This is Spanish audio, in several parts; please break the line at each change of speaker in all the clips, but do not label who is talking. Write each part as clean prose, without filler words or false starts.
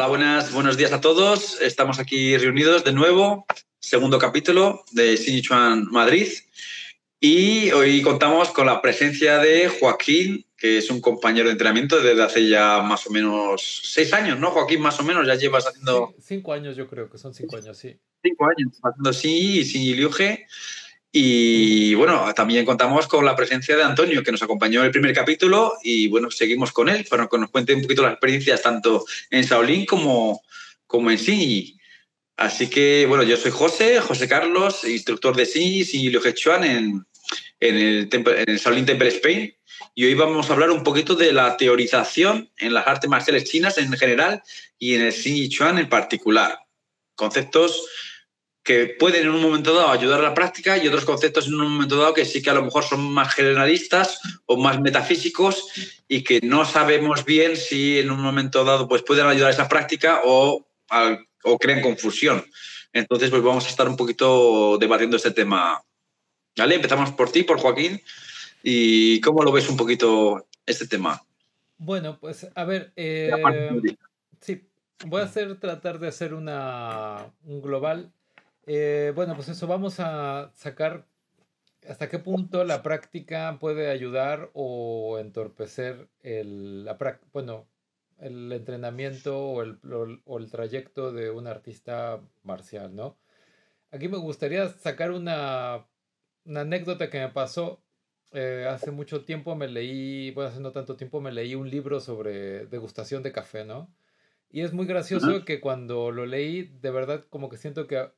Hola, buenos días a todos. Estamos aquí reunidos de nuevo, segundo capítulo de Sichuan Madrid. Y hoy contamos con la presencia de Joaquín, que es un compañero de entrenamiento desde hace ya más o menos 6 años, ¿no, Joaquín? Más o menos, ya llevas haciendo...
5 años, yo creo que son 5 años, sí.
5 años haciendo sí y sí Liuge. Y bueno, también contamos con la presencia de Antonio, que nos acompañó en el primer capítulo, y bueno, seguimos con él para que nos cuente un poquito las experiencias tanto en Shaolin como en sí. Así que bueno, yo soy José Carlos, instructor de sí y Liu Hechuan en el Shaolin Temple Spain. Y hoy vamos a hablar un poquito de la teorización en las artes marciales chinas en general y en el Xing Chuan en particular. Conceptos que pueden en un momento dado ayudar a la práctica y otros conceptos en un momento dado que sí que a lo mejor son más generalistas o más metafísicos y que no sabemos bien si en un momento dado pues pueden ayudar a esa práctica o crean confusión. Entonces pues vamos a estar un poquito debatiendo este tema. ¿Vale? Empezamos por ti, por Joaquín. ¿Y cómo lo ves un poquito este tema?
Bueno, pues a ver, sí, tratar de hacer un global. Bueno, pues eso, vamos a sacar hasta qué punto la práctica puede ayudar o entorpecer bueno, el entrenamiento o el trayecto de un artista marcial, ¿no? Aquí me gustaría sacar una anécdota que me pasó. Hace mucho tiempo bueno, hace no tanto tiempo me leí un libro sobre degustación de café, ¿no? Y es muy gracioso que cuando lo leí, de verdad como que siento que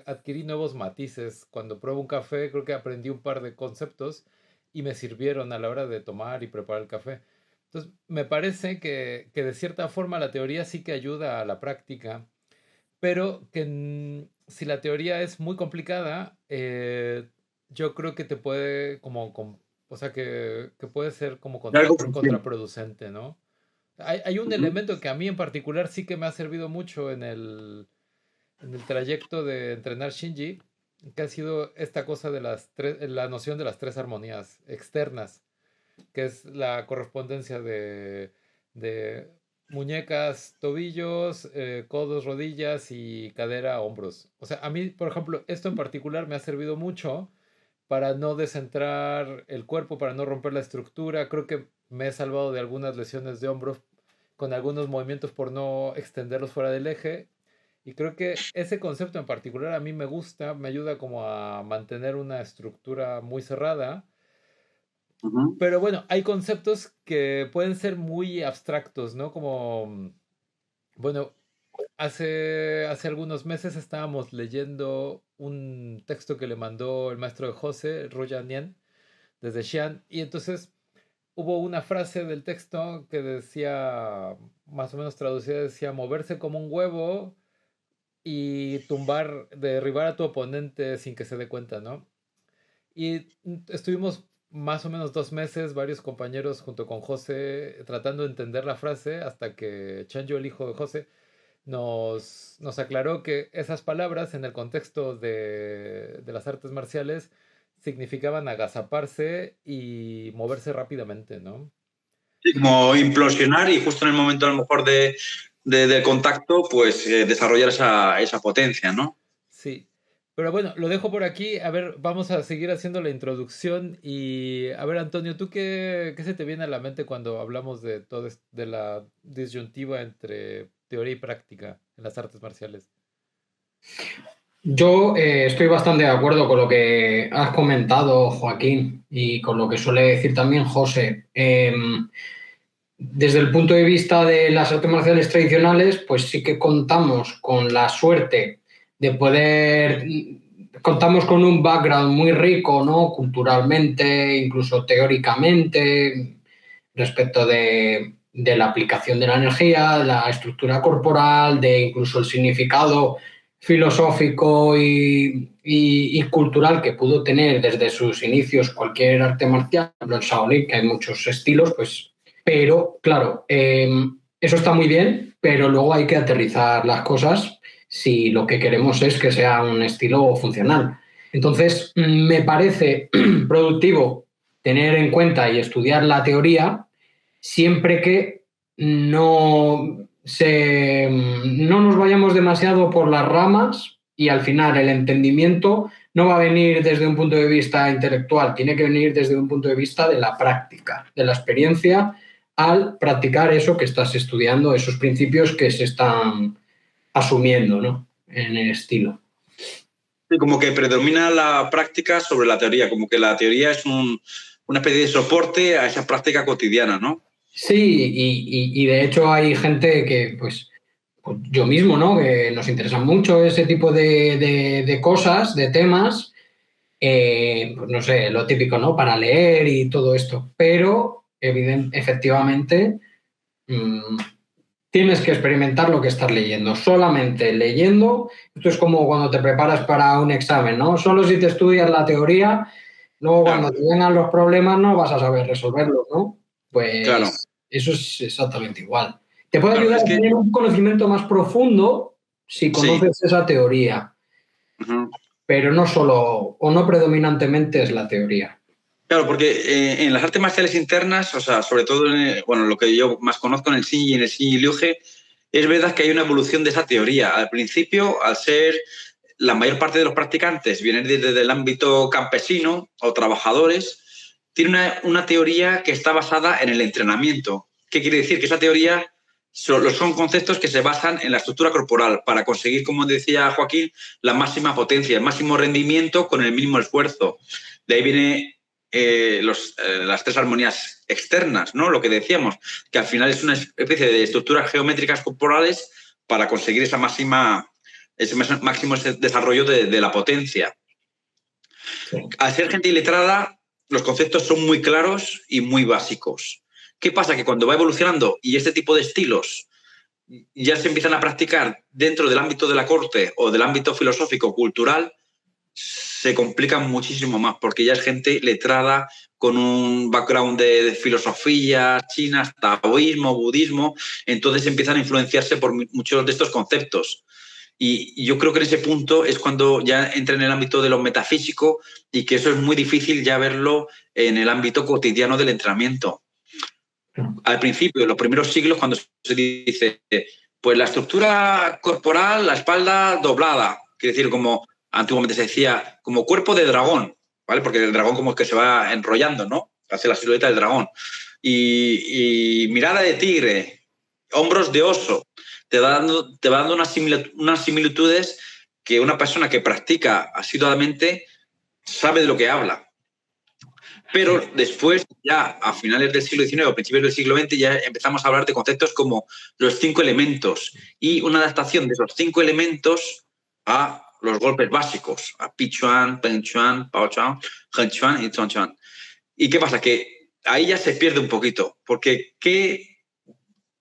adquirí nuevos matices. Cuando pruebo un café, creo que aprendí un par de conceptos y me sirvieron a la hora de tomar y preparar el café. Entonces, me parece que de cierta forma la teoría sí que ayuda a la práctica, pero que si la teoría es muy complicada, yo creo que te puede o sea, que puede ser como
Algo funciona.
contraproducente, ¿no? Hay un elemento que a mí en particular sí que me ha servido mucho en el trayecto de entrenar Shinji, que ha sido esta cosa de la noción de las tres armonías externas, que es la correspondencia de muñecas, tobillos, codos, rodillas y cadera, hombros. O sea, a mí, por ejemplo, esto en particular me ha servido mucho para no descentrar el cuerpo, para no romper la estructura. Creo que me he salvado de algunas lesiones de hombros con algunos movimientos por no extenderlos fuera del eje. Y creo que ese concepto en particular a mí me gusta, me ayuda como a mantener una estructura muy cerrada. Pero bueno, hay conceptos que pueden ser muy abstractos, ¿no? Como, bueno, hace algunos meses estábamos leyendo un texto que le mandó el maestro de José, Royan Nien, desde Xi'an, y entonces hubo una frase del texto que decía, más o menos traducida, decía, moverse como un huevo y derribar a tu oponente sin que se dé cuenta, ¿no? Y estuvimos más o menos 2 meses, varios compañeros junto con José, tratando de entender la frase hasta que Chanjo, el hijo de José, nos aclaró que esas palabras en el contexto de las artes marciales significaban agazaparse y moverse rápidamente, ¿no?
Sí, como implosionar y justo en el momento a lo mejor del contacto, pues desarrollar esa potencia, ¿no?
Sí. Pero bueno, lo dejo por aquí. A ver, vamos a seguir haciendo la introducción. Y a ver, Antonio, ¿tú qué se te viene a la mente cuando hablamos de de la disyuntiva entre teoría y práctica en las artes marciales?
Yo estoy bastante de acuerdo con lo que has comentado, Joaquín, y con lo que suele decir también José. Desde el punto de vista de las artes marciales tradicionales, pues sí que contamos con la suerte de contamos con un background muy rico, ¿no? Culturalmente, incluso teóricamente, respecto de la aplicación de la energía, la estructura corporal, de incluso el significado filosófico y cultural que pudo tener desde sus inicios cualquier arte marcial, por ejemplo en Shaolin, que hay muchos estilos, pues, pero claro, eso está muy bien, pero luego hay que aterrizar las cosas si lo que queremos es que sea un estilo funcional. Entonces, me parece productivo tener en cuenta y estudiar la teoría siempre que no no nos vayamos demasiado por las ramas y al final el entendimiento no va a venir desde un punto de vista intelectual, tiene que venir desde un punto de vista de la práctica, de la experiencia al practicar eso que estás estudiando, esos principios que se están asumiendo, ¿no? En el estilo.
Sí, como que predomina la práctica sobre la teoría, como que la teoría es una especie de soporte a esa práctica cotidiana, ¿no?
Sí, y de hecho hay gente que, pues yo mismo, ¿no? Que nos interesan mucho ese tipo de cosas, de temas, pues no sé, lo típico, ¿no? Para leer y todo esto. Pero, efectivamente, tienes que experimentar lo que estás leyendo. Solamente leyendo, esto es como cuando te preparas para un examen, ¿no? Solo si te estudias la teoría, luego
Claro.
cuando te vengan los problemas no vas a saber resolverlos, ¿no? Pues
Claro.
eso es exactamente igual. Te puede
Claro,
ayudar
es
a
que
tener un conocimiento más profundo si
sí.
conoces esa teoría, pero no solo o no predominantemente es la teoría.
Claro, porque en las artes marciales internas, o sea, sobre todo bueno, lo que yo más conozco en el Shinji y en el Shinji Ryoge, es verdad que hay una evolución de esa teoría. Al principio, al ser la mayor parte de los practicantes vienen desde el ámbito campesino o trabajadores, tiene una teoría que está basada en el entrenamiento. ¿Qué quiere decir? Que esa teoría son conceptos que se basan en la estructura corporal para conseguir, como decía Joaquín, la máxima potencia, el máximo rendimiento con el mínimo esfuerzo. De ahí viene las tres armonías externas, ¿no? Lo que decíamos, que al final es una especie de estructuras geométricas corporales para conseguir ese máximo desarrollo de la potencia.
Sí.
Al ser gente iletrada, los conceptos son muy claros y muy básicos. ¿Qué pasa? Que cuando va evolucionando y este tipo de estilos ya se empiezan a practicar dentro del ámbito de la corte o del ámbito filosófico cultural, se complican muchísimo más porque ya es gente letrada con un background de filosofía china, taoísmo, budismo, entonces empiezan a influenciarse por muchos de estos conceptos. Y yo creo que en ese punto es cuando ya entra en el ámbito de lo metafísico y que eso es muy difícil ya verlo en el ámbito cotidiano del entrenamiento. Al principio, en los primeros siglos, cuando se dice, pues la estructura corporal, la espalda doblada, quiere decir, como antiguamente se decía, como cuerpo de dragón, ¿vale? Porque el dragón como que se va enrollando, ¿no? Hace la silueta del dragón. Y mirada de tigre, hombros de oso, te va dando unas similitudes que una persona que practica asiduamente sabe de lo que habla. Pero después, ya a finales del siglo XIX o principios del siglo XX, ya empezamos a hablar de conceptos como los 5 elementos y una adaptación de esos 5 elementos a los golpes básicos, a Pichuan, Penchuan, Paochuan, Henchuan y Chonchuan. ¿Y qué pasa? Que ahí ya se pierde un poquito, porque qué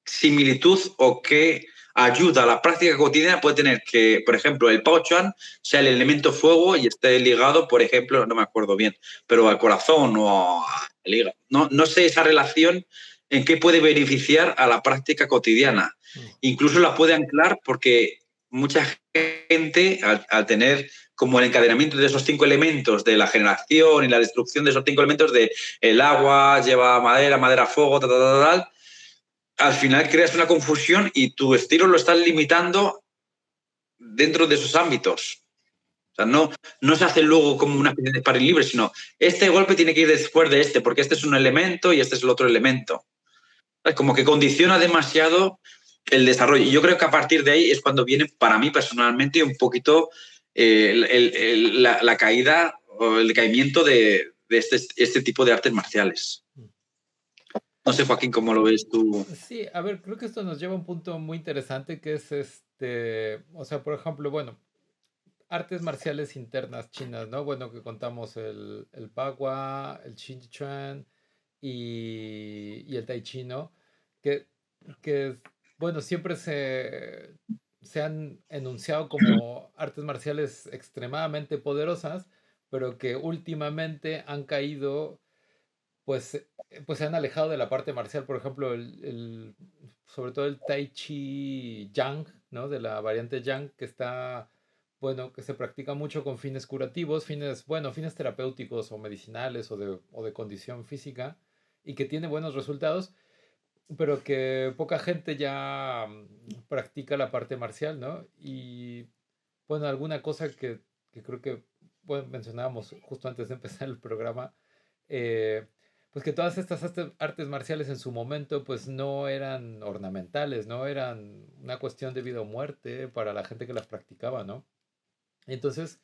similitud o qué ayuda a la práctica cotidiana puede tener que, por ejemplo, el Pao Chuan sea el elemento fuego y esté ligado, por ejemplo, no me acuerdo bien, pero al corazón o al hígado. No sé esa relación en qué puede beneficiar a la práctica cotidiana. Incluso la puede anclar porque mucha gente, al tener como el encadenamiento de esos 5 elementos de la generación y la destrucción de esos 5 elementos de el agua lleva madera, madera, fuego, tal, tal, tal, tal, al final creas una confusión y tu estilo lo estás limitando dentro de esos ámbitos. O sea, no se hace luego como una especie de sparring libre, sino este golpe tiene que ir después de este, porque este es un elemento y este es el otro elemento. Es como que condiciona demasiado el desarrollo. Y yo creo que a partir de ahí es cuando viene, para mí personalmente, un poquito la caída o el decaimiento de este tipo de artes marciales. No sé, Joaquín, ¿cómo lo ves tú?
Sí, a ver, creo que esto nos lleva a un punto muy interesante que es o sea, por ejemplo, bueno, artes marciales internas chinas, ¿no? Bueno, que contamos el Bagua, el Xinjiang y el Tai Chi, ¿no? Que, que, bueno, siempre se han enunciado como artes marciales extremadamente poderosas, pero que últimamente han caído, pues, pues se han alejado de la parte marcial. Por ejemplo, sobre todo el Tai Chi Yang, ¿no? De la variante Yang, que está, bueno, que se practica mucho con fines curativos, bueno, fines terapéuticos o medicinales o de condición física, y que tiene buenos resultados. pero que poca gente ya practica la parte marcial, ¿no? Y bueno, alguna cosa que creo que bueno, mencionábamos justo antes de empezar el programa, eh, pues que todas estas artes marciales en su momento pues no eran ornamentales, no eran una cuestión de vida o muerte para la gente que las practicaba, ¿no? Entonces,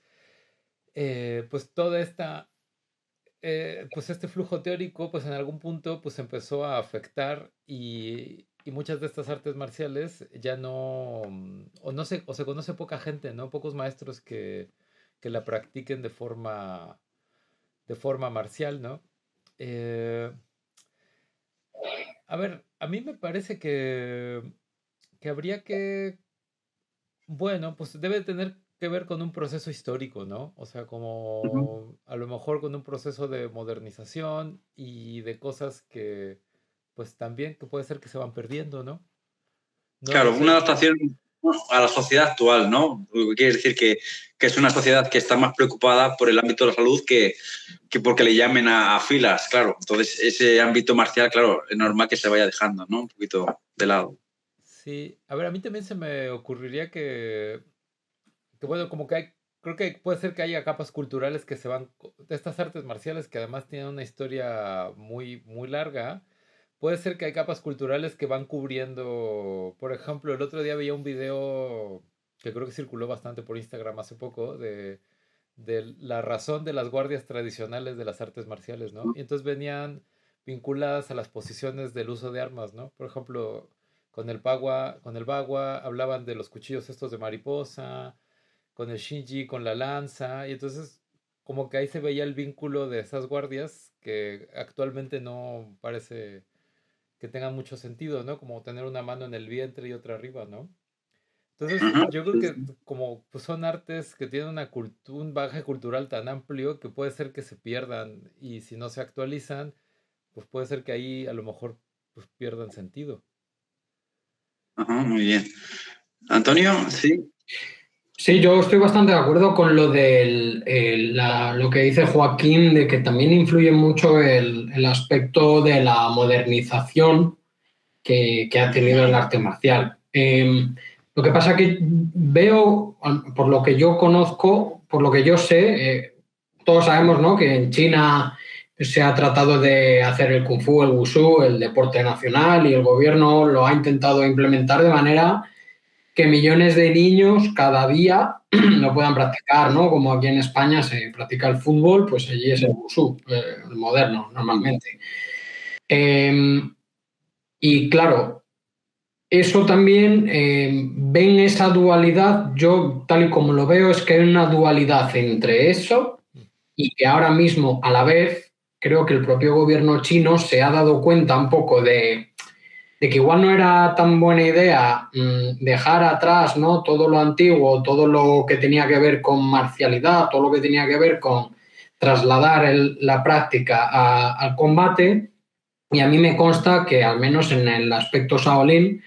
pues toda esta pues este flujo teórico, pues en algún punto, pues empezó a afectar y muchas de estas artes marciales ya no, o no se, o se conoce poca gente, ¿no? Pocos maestros que la practiquen de forma marcial, ¿no? Eh, a ver, a mí me parece que habría que bueno, pues debe tener que ver con un proceso histórico, ¿no? O sea,
Ujú.
como a lo mejor con un proceso de modernización y de cosas que, pues también que puede ser que se van perdiendo, ¿no? No, no
Claro, una
sé.
adaptación a la sociedad actual, ¿no? Lo que quiere decir que es una sociedad que está más preocupada por el ámbito de la salud que porque le llamen a filas, claro. Entonces, ese ámbito marcial, claro, es normal que se vaya dejando, ¿no? Un poquito de lado.
Sí, a ver, a mí también se me ocurriría que bueno, como que hay, creo que puede ser que haya capas culturales que se van, de estas artes marciales que además tienen una historia muy, muy larga. Puede ser que hay capas culturales que van cubriendo, por ejemplo, el otro día veía un video que creo que circuló bastante por Instagram hace poco de la razón de las guardias tradicionales de las artes marciales, ¿no? Y entonces venían vinculadas a las posiciones del uso de armas, ¿no? Por ejemplo, con el bagua hablaban de los cuchillos estos de mariposa, con el Shinji, con la lanza, y entonces como que ahí se veía el vínculo de esas guardias que actualmente no parece que tengan mucho sentido, ¿no? Como tener una mano en el vientre y otra arriba, ¿no? Entonces,
Ujú.
yo creo que como pues, son artes que tienen un bagaje cultural tan amplio que puede ser que se pierdan y si no se actualizan, pues puede ser que ahí a lo mejor pues pierdan sentido.
Ajá, muy bien. Antonio, sí.
Sí, yo estoy bastante de acuerdo con lo lo que dice Joaquín, de que también influye mucho el aspecto de la modernización que ha tenido el arte marcial. Lo que pasa que veo, por lo que yo conozco, por lo que yo sé, todos sabemos, ¿no?, que en China se ha tratado de hacer el kung fu, el wushu, el deporte nacional, y el gobierno lo ha intentado implementar de manera que millones de niños cada día lo puedan practicar, ¿no? Como aquí en España se practica el fútbol, pues allí es el wushu, el moderno, normalmente. Eh, y claro, eso también, ven esa dualidad, yo tal y como lo veo es que hay una dualidad entre eso y que ahora mismo a la vez creo que el propio gobierno chino se ha dado cuenta un poco de que igual no era tan buena idea dejar atrás, ¿no?, todo lo antiguo, todo lo que tenía que ver con marcialidad, todo lo que tenía que ver con trasladar la práctica al combate. Y a mí me consta que al menos en el aspecto Shaolin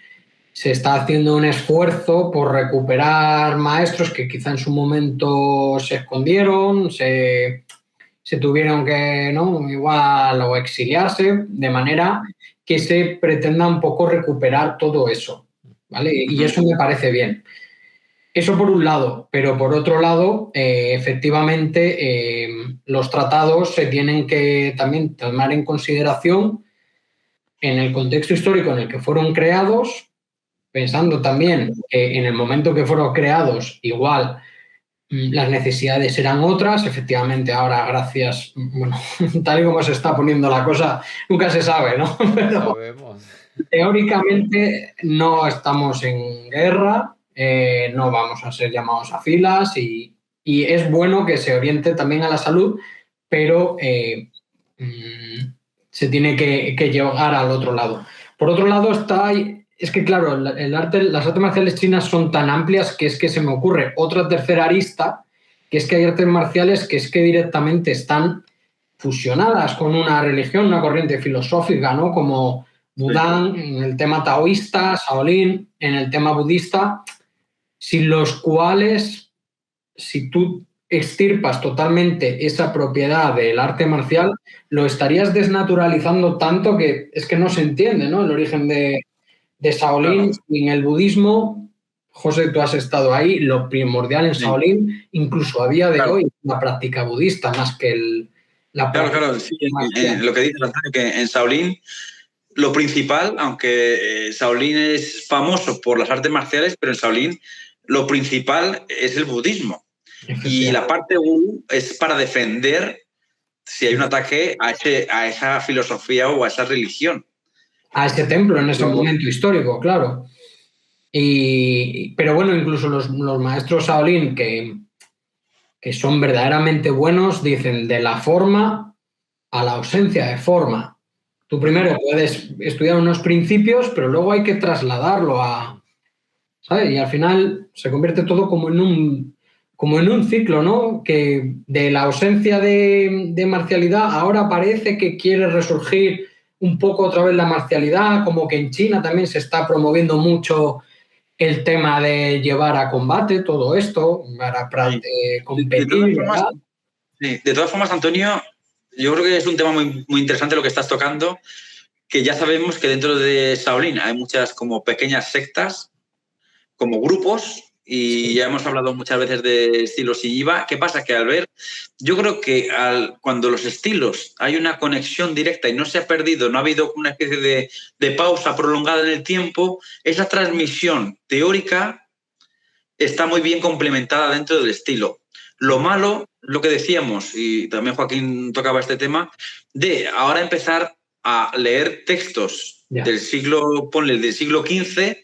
se está haciendo un esfuerzo por recuperar maestros que quizá en su momento se escondieron, se tuvieron que, ¿no?, igual o exiliarse, de manera que se pretenda un poco recuperar todo eso, ¿vale? Y
Ujú.
eso me parece bien. Eso por un lado, pero por otro lado, efectivamente, los tratados se tienen que también tomar en consideración en el contexto histórico en el que fueron creados, pensando también que en el momento que fueron creados, igual las necesidades eran otras. Efectivamente, ahora, gracias, bueno, tal y como se está poniendo la cosa, nunca se sabe, ¿no?
No
Pero
sabemos.
teóricamente no estamos en guerra, no vamos a ser llamados a filas y es bueno que se oriente también a la salud, pero se tiene que llegar al otro lado. Por otro lado está, es que claro, las artes marciales chinas son tan amplias que es que se me ocurre otra tercera arista, que es que hay artes marciales que es que directamente están fusionadas con una religión, una corriente filosófica, ¿no? Como
Sí.
Budán, en el tema taoísta, Shaolin, en el tema budista, sin los cuales, si tú extirpas totalmente esa propiedad del arte marcial, lo estarías desnaturalizando tanto que es que no se entiende, ¿no? El origen de Shaolin.
Claro.
Y en el budismo, José, tú has estado ahí, lo primordial en
Sí.
Shaolin, incluso a día de
Claro.
hoy, la práctica budista más que la
Claro,
práctica
claro, sí, lo que dices, Antonio, que en Shaolin lo principal, aunque Shaolin es famoso por las artes marciales, pero en Shaolin lo principal es el budismo. Y la parte Wu es para defender si hay un ataque a esa filosofía o a esa religión.
A ese templo en ese momento histórico, claro. Pero bueno, incluso los maestros Shaolin que son verdaderamente buenos dicen de la forma a la ausencia de forma. Tú primero puedes estudiar unos principios, pero luego hay que trasladarlo a... ¿sabes? Y al final se convierte todo como en un ciclo, ¿no? Que de la ausencia de marcialidad ahora parece que quiere resurgir un poco otra vez la marcialidad, como que en China también se está promoviendo mucho el tema de llevar a combate todo esto, para competir, ¿verdad?
De todas formas, Antonio, yo creo que es un tema muy, muy interesante lo que estás tocando, que ya sabemos que dentro de Shaolin hay muchas como pequeñas sectas, como grupos, y ya hemos hablado muchas veces de estilos y IVA. ¿Qué pasa? Que al ver, yo creo que cuando los estilos hay una conexión directa y no se ha perdido, no ha habido una especie de pausa prolongada en el tiempo, esa transmisión teórica está muy bien complementada dentro del estilo. Lo malo, lo que decíamos, y también Joaquín tocaba este tema, de ahora empezar a leer textos del siglo XV,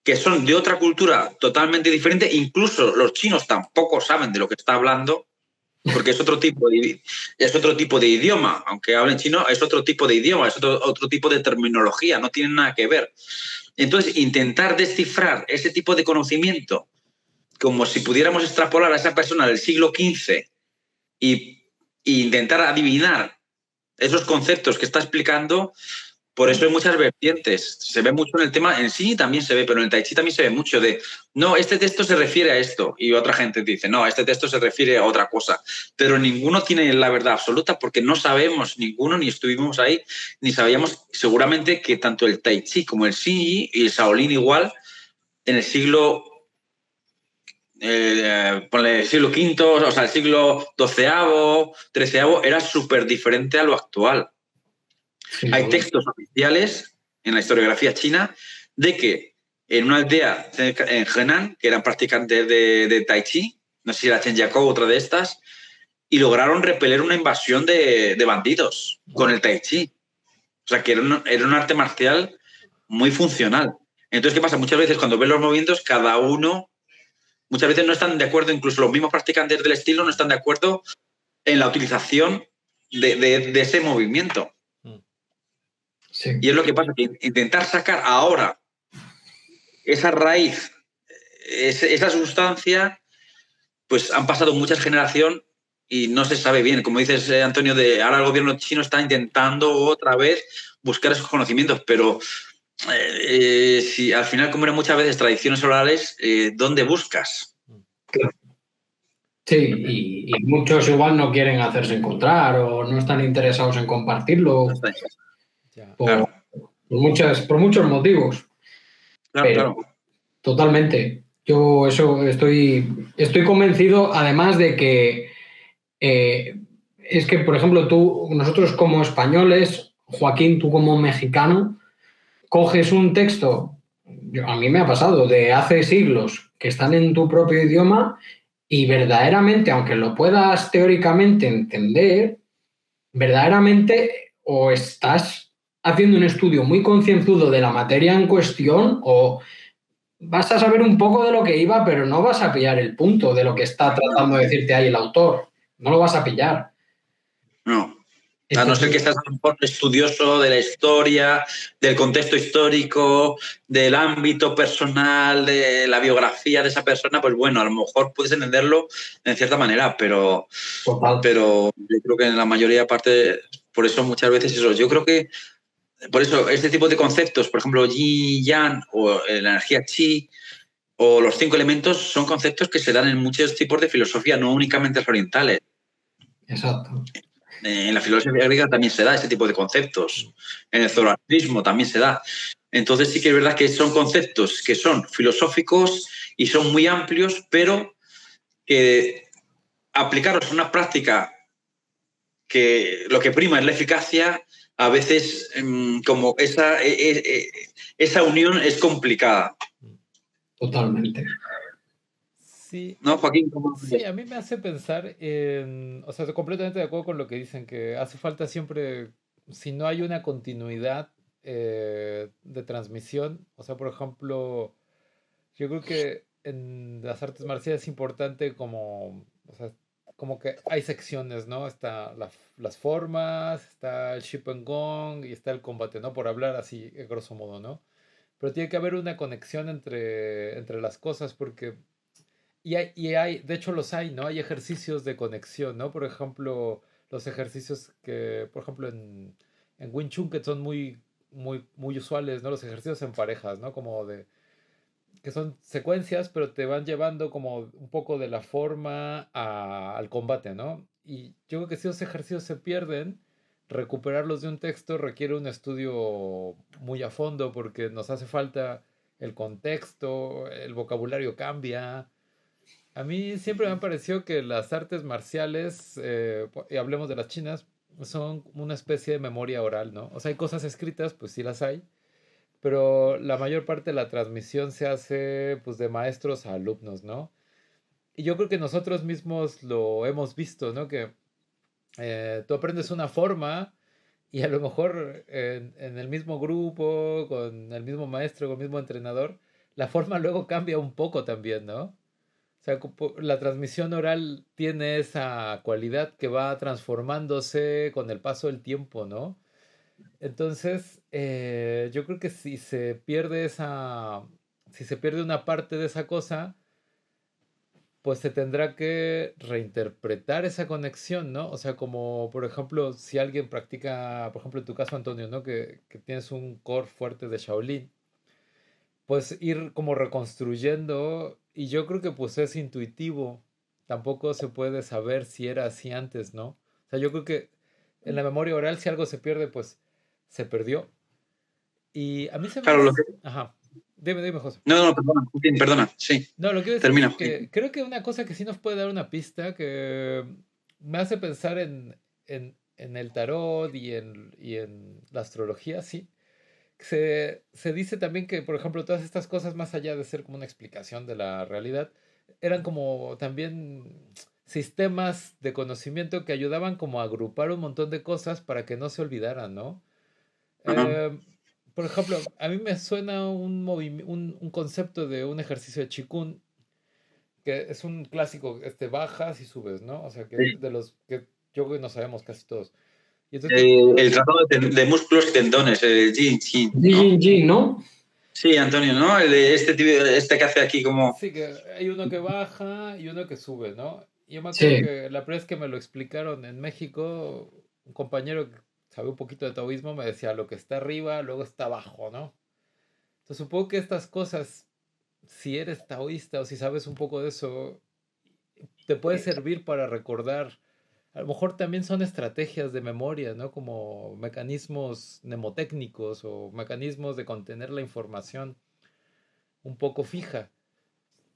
que son de otra cultura totalmente diferente. Incluso los chinos tampoco saben de lo que está hablando, porque es otro tipo de idioma. Aunque hablen chino, es otro tipo de idioma, es otro tipo de terminología, no tienen nada que ver. Entonces, intentar descifrar ese tipo de conocimiento como si pudiéramos extrapolar a esa persona del siglo XV y intentar adivinar esos conceptos que está explicando. Por eso hay muchas vertientes. Se ve mucho en el tema, en sí también se ve, pero en el Tai Chi también se ve mucho de, no, este texto se refiere a esto. Y otra gente dice, no, este texto se refiere a otra cosa. Pero ninguno tiene la verdad absoluta porque no sabemos ninguno, ni estuvimos ahí, ni sabíamos seguramente que tanto el Tai Chi como el Xingyi y el Shaolin igual, en el siglo... ponle el siglo V, o sea, el siglo XII, XIII, era súper diferente a lo actual. Sí, hay textos oficiales en la historiografía china de que en una aldea en Henan, que eran practicantes de Tai Chi, no sé si era Chenjiakou o otra de estas, y lograron repeler una invasión de bandidos con el Tai Chi. O sea, que era un arte marcial muy funcional. Entonces, ¿qué pasa? Muchas veces cuando ven los movimientos, cada uno, muchas veces no están de acuerdo, incluso los mismos practicantes del estilo no están de acuerdo en la utilización de ese movimiento. Sí. Y es lo que pasa, que intentar sacar ahora esa raíz, esa sustancia, pues han pasado muchas generaciones y no se sabe bien. Como dices, Antonio, ahora el gobierno chino está intentando otra vez buscar esos conocimientos, pero si al final, como eran muchas veces tradiciones orales, ¿dónde buscas?
Sí, y muchos igual no quieren hacerse encontrar o no están interesados en compartirlo por muchos motivos.
Claro, claro.
Totalmente. Yo eso estoy convencido, además de que es que, por ejemplo, nosotros como españoles, Joaquín, tú como mexicano, coges un texto, a mí me ha pasado, de hace siglos, que están en tu propio idioma y verdaderamente, aunque lo puedas teóricamente entender, verdaderamente o estás haciendo un estudio muy concienzudo de la materia en cuestión o vas a saber un poco de lo que iba, pero no vas a pillar el punto de lo que está tratando de decirte ahí el autor. No lo vas a pillar.
No. A no ser que seas un estudioso de la historia, del contexto histórico, del ámbito personal, de la biografía de esa persona, pues bueno, a lo mejor puedes entenderlo en cierta manera, pero yo creo que en la mayoría parte, por eso muchas veces eso, yo creo que por eso este tipo de conceptos, por ejemplo, Yin, Yang o la energía Chi, o los 5 elementos son conceptos que se dan en muchos tipos de filosofía, no únicamente las orientales.
Exacto.
En la filosofía griega también se da ese tipo de conceptos. En el zoroastrismo también se da. Entonces sí que es verdad que son conceptos que son filosóficos y son muy amplios, pero que aplicarlos a una práctica que lo que prima es la eficacia, a veces como esa unión es complicada.
Totalmente.
Sí.
¿No, Joaquín? ¿Cómo lo
Sí,
ves?
a mí me hace pensar en, o sea, estoy completamente de acuerdo con lo que dicen, que hace falta siempre, si no hay una continuidad de transmisión, o sea, por ejemplo, yo creo que en las artes marciales es importante como, o sea, como que hay secciones, ¿no? Está las formas, está el Ship and Gong y está el combate, ¿no? Por hablar así, grosso modo, ¿no? Pero tiene que haber una conexión entre las cosas porque de hecho los hay, ¿no? Hay ejercicios de conexión, ¿no? Por ejemplo, los ejercicios que, por ejemplo, en Wing Chun que son muy usuales, ¿no? Los ejercicios en parejas, ¿no? Como de, que son secuencias, pero te van llevando como un poco de la forma al combate, ¿no? Y yo creo que si esos ejercicios se pierden, recuperarlos de un texto requiere un estudio muy a fondo porque nos hace falta el contexto, el vocabulario cambia. A mí siempre me ha parecido que las artes marciales, y hablemos de las chinas, son una especie de memoria oral, ¿no? O sea, hay cosas escritas, pues sí las hay, pero la mayor parte de la transmisión se hace pues de maestros a alumnos, ¿no? Y yo creo que nosotros mismos lo hemos visto, ¿no? Que tú aprendes una forma y a lo mejor en el mismo grupo, con el mismo maestro, con el mismo entrenador, la forma luego cambia un poco también, ¿no? O sea, la transmisión oral tiene esa cualidad que va transformándose con el paso del tiempo, ¿no? Entonces, yo creo que si se pierde una parte de esa cosa, pues se tendrá que reinterpretar esa conexión, ¿no? O sea, como por ejemplo, si alguien practica, por ejemplo, en tu caso, Antonio, ¿no? Que tienes un core fuerte de Shaolin, pues ir como reconstruyendo, y yo creo que pues es intuitivo, tampoco se puede saber si era así antes, ¿no? O sea, yo creo que en la memoria oral si algo se pierde, pues se perdió. Y a mí se me
Claro, lo
hace...
que...
Ajá, dime, José.
No, perdona, Joaquín, perdona, sí,
No, lo que quiero decir es
termina, Joaquín.
que creo que una cosa que sí nos puede dar una pista que me hace pensar en el tarot y en la astrología, sí. Se dice también que, por ejemplo, todas estas cosas, más allá de ser como una explicación de la realidad, eran como también sistemas de conocimiento que ayudaban como a agrupar un montón de cosas para que no se olvidaran, ¿no?
Ajá.
Eh, por ejemplo, a mí me suena un concepto de un ejercicio de Qigong que es un clásico, bajas y subes, ¿no? O sea, que
Sí.
de los que yo creo que no sabemos casi todos. Y entonces
El tratado de músculos y tendones, el Jin Shin, ¿no?
Jin, ¿no?
Sí, Antonio, ¿no? El de este tío, este que hace aquí como...
sí, que hay uno que baja y uno que sube, ¿no? Yo me acuerdo
Sí,
que la primera vez que me lo explicaron en México, un compañero que sabe un poquito de taoísmo me decía, lo que está arriba, luego está abajo, ¿no? Entonces supongo que estas cosas, si eres taoísta o si sabes un poco de eso, te puede servir para recordar. A lo mejor también son estrategias de memoria, ¿no? Como mecanismos mnemotécnicos o mecanismos de contener la información un poco fija.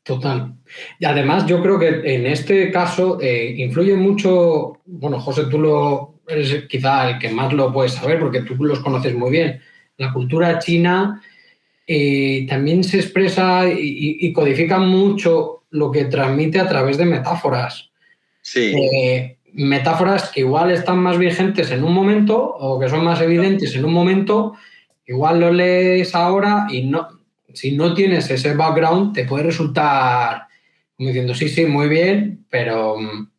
total. Y además yo creo que en este caso influye mucho, bueno, José, tú eres quizá el que más lo puedes saber porque tú los conoces muy bien. La cultura china también se expresa y codifica mucho lo que transmite a través de metáforas.
Sí,
Metáforas que igual están más vigentes en un momento o que son más evidentes en un momento, igual lo lees ahora y no, si no tienes ese background te puede resultar como diciendo, sí, muy bien, pero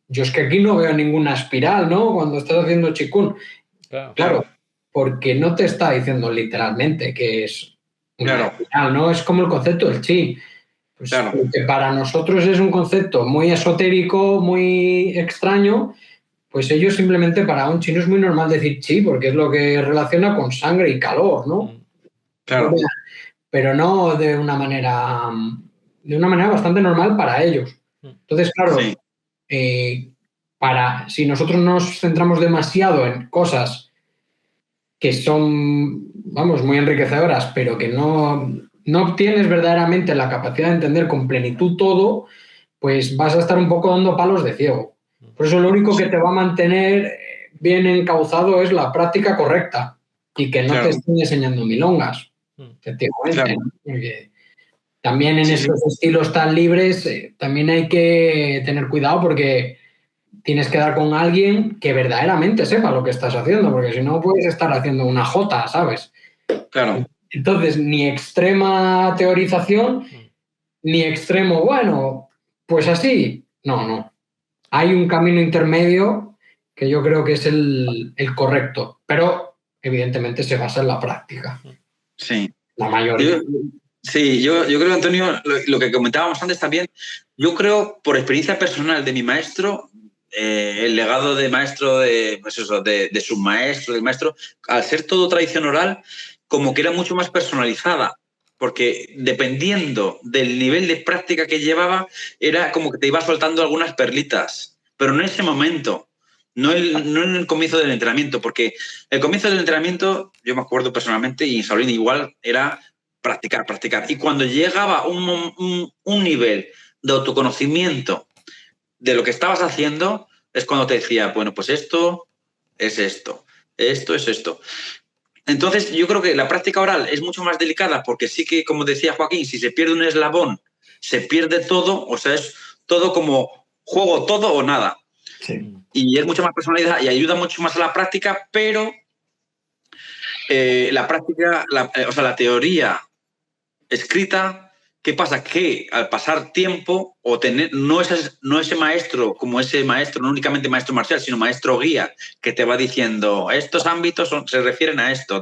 yo es que aquí no veo ninguna espiral, ¿no? Cuando estás haciendo chikun.
Claro.
Claro, porque no te está diciendo literalmente que es una
claro,
espiral, ¿no? Es como el concepto del chi. Pues
claro.
que para nosotros es un concepto muy esotérico, muy extraño, pues ellos simplemente para un chino es muy normal decir chi, porque es lo que relaciona con sangre y calor, ¿no?
Mm.
Claro.
Pero no de una manera de una manera bastante normal para ellos. Entonces, claro,
Sí.
si nosotros nos centramos demasiado en cosas que son, vamos, muy enriquecedoras, pero que no obtienes verdaderamente la capacidad de entender con plenitud todo, pues vas a estar un poco dando palos de ciego. Por eso lo único que te va a mantener bien encauzado es la práctica correcta y que no te estén enseñando milongas, efectivamente.
Claro.
¿No? Porque también en estos estilos tan libres también hay que tener cuidado porque tienes que dar con alguien que verdaderamente sepa lo que estás haciendo, porque si no puedes estar haciendo una jota, ¿sabes?
Claro.
Entonces, ni extrema teorización, ni extremo, bueno, pues así. No. Hay un camino intermedio que yo creo que es el correcto, pero evidentemente se basa en la práctica.
Sí.
La mayoría.
Yo creo, Antonio, lo que comentábamos antes también, yo creo, por experiencia personal de mi maestro, el legado de maestro, de su maestro, del maestro, al ser todo tradición oral, como que era mucho más personalizada, porque dependiendo del nivel de práctica que llevaba, era como que te iba soltando algunas perlitas, pero no en ese momento. No en el comienzo del entrenamiento, porque el comienzo del entrenamiento, yo me acuerdo personalmente, y en Shaolin igual, era practicar. Y cuando llegaba un nivel de autoconocimiento de lo que estabas haciendo, es cuando te decía, bueno, pues esto es esto es esto. Entonces, yo creo que la práctica oral es mucho más delicada porque sí que, como decía Joaquín, si se pierde un eslabón, se pierde todo, o sea, es todo como juego todo o nada.
Sí.
Y es mucho más personalidad y ayuda mucho más a la práctica, pero la práctica, la teoría escrita, ¿qué pasa? Que al pasar tiempo o tener no ese maestro como ese maestro, no únicamente maestro marcial, sino maestro guía que te va diciendo estos ámbitos se refieren a esto,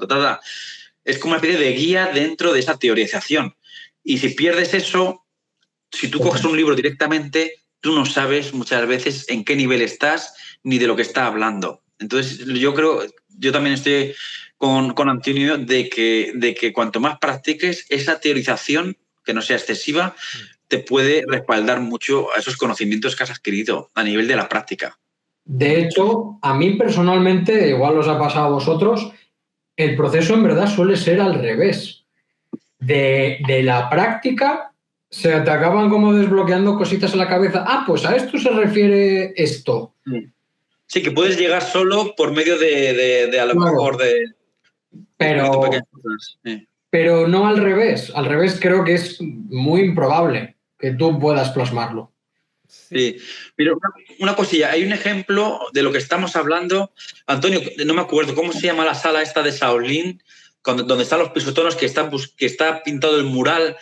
es como una especie de guía dentro de esa teorización. Y si pierdes eso, si tú coges un libro directamente, tú no sabes muchas veces en qué nivel estás ni de lo que está hablando. Entonces, yo también estoy con Antonio de que cuanto más practiques, esa teorización, que no sea excesiva, te puede respaldar mucho a esos conocimientos que has adquirido a nivel de la práctica.
De hecho, a mí personalmente, igual os ha pasado a vosotros, el proceso en verdad suele ser al revés. De la práctica se te acaban como desbloqueando cositas en la cabeza. Ah, pues a esto se refiere esto.
Sí, que puedes llegar solo por medio de a lo mejor de pequeñas cosas.
Pero no al revés. Al revés creo que es muy improbable que tú puedas plasmarlo.
Sí, pero una cosilla, hay un ejemplo de lo que estamos hablando. Antonio, no me acuerdo, ¿cómo se llama la sala esta de Shaolin? Donde están los pisotonos, que está pintado el mural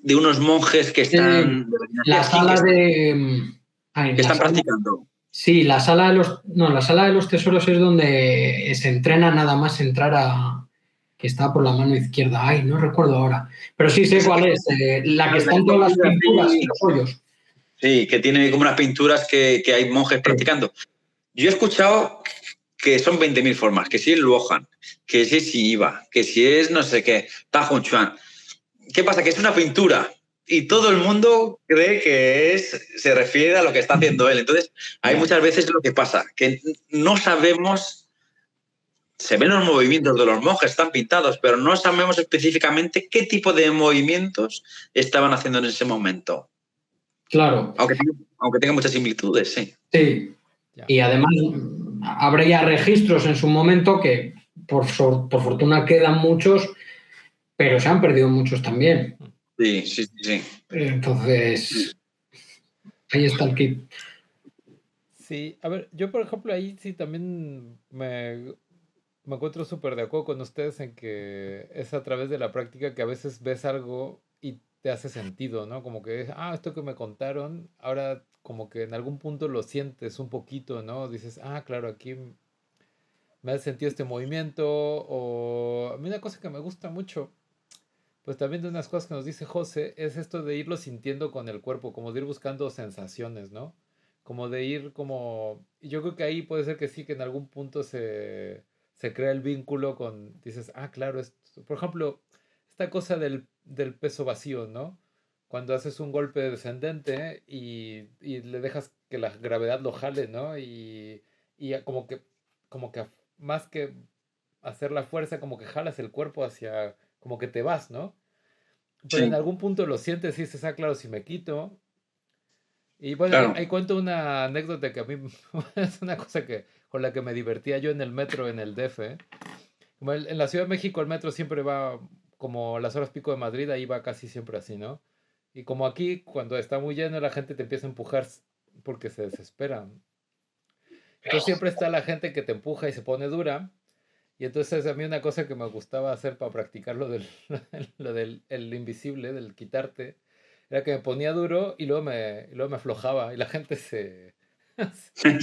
de unos monjes que están...
La sala de...
que están practicando.
Sí, la sala de los tesoros es donde se entrena nada más entrar a... que está por la mano izquierda. Ay, no recuerdo ahora. Pero sí sé cuál es. La que están todas las pinturas y los hoyos.
Sí, que tiene como unas pinturas que hay monjes practicando. Yo he escuchado que son 20.000 formas, que si es Luohan, que si es Iva, que si es no sé qué, Ta Hong Chuan. ¿Qué pasa? Que es una pintura y todo el mundo cree que se refiere a lo que está haciendo él. Entonces, hay muchas veces lo que pasa, que no sabemos, se ven los movimientos de los monjes, están pintados, pero no sabemos específicamente qué tipo de movimientos estaban haciendo en ese momento.
Claro.
Aunque tenga muchas similitudes, sí.
Sí. Y además habría registros en su momento que por fortuna quedan muchos, pero se han perdido muchos también.
Sí.
Entonces, ahí está el kit.
Sí, a ver, yo por ejemplo ahí sí también me encuentro súper de acuerdo con ustedes en que es a través de la práctica que a veces ves algo y te hace sentido, ¿no? Como que, esto que me contaron, ahora como que en algún punto lo sientes un poquito, ¿no? Dices, claro, aquí me hace sentido este movimiento, o a mí una cosa que me gusta mucho, pues también de unas cosas que nos dice José, es esto de irlo sintiendo con el cuerpo, como de ir buscando sensaciones, ¿no? Como de ir como... Y yo creo que ahí puede ser que sí, que en algún punto se crea el vínculo con... Dices, claro, por ejemplo, esta cosa del peso vacío, ¿no? cuando haces un golpe descendente y le dejas que la gravedad lo jale, ¿no? Y como que más que hacer la fuerza, como que jalas el cuerpo hacia, como que te vas, ¿no? Pero en
Sí,
algún punto lo sientes y dices, ah, claro, si me quito. Y bueno, ahí,
claro.
ahí cuento una anécdota que a mí es una cosa con la que me divertía yo en el metro en el DF. Como en la Ciudad de México el metro siempre va como las horas pico de Madrid, ahí va casi siempre así, ¿no? Y como aquí, cuando está muy lleno, la gente te empieza a empujar porque se desespera. Entonces siempre está la gente que te empuja y se pone dura. Y entonces a mí una cosa que me gustaba hacer para practicar lo del el invisible, del quitarte, era que me ponía duro y luego me aflojaba y la gente
Se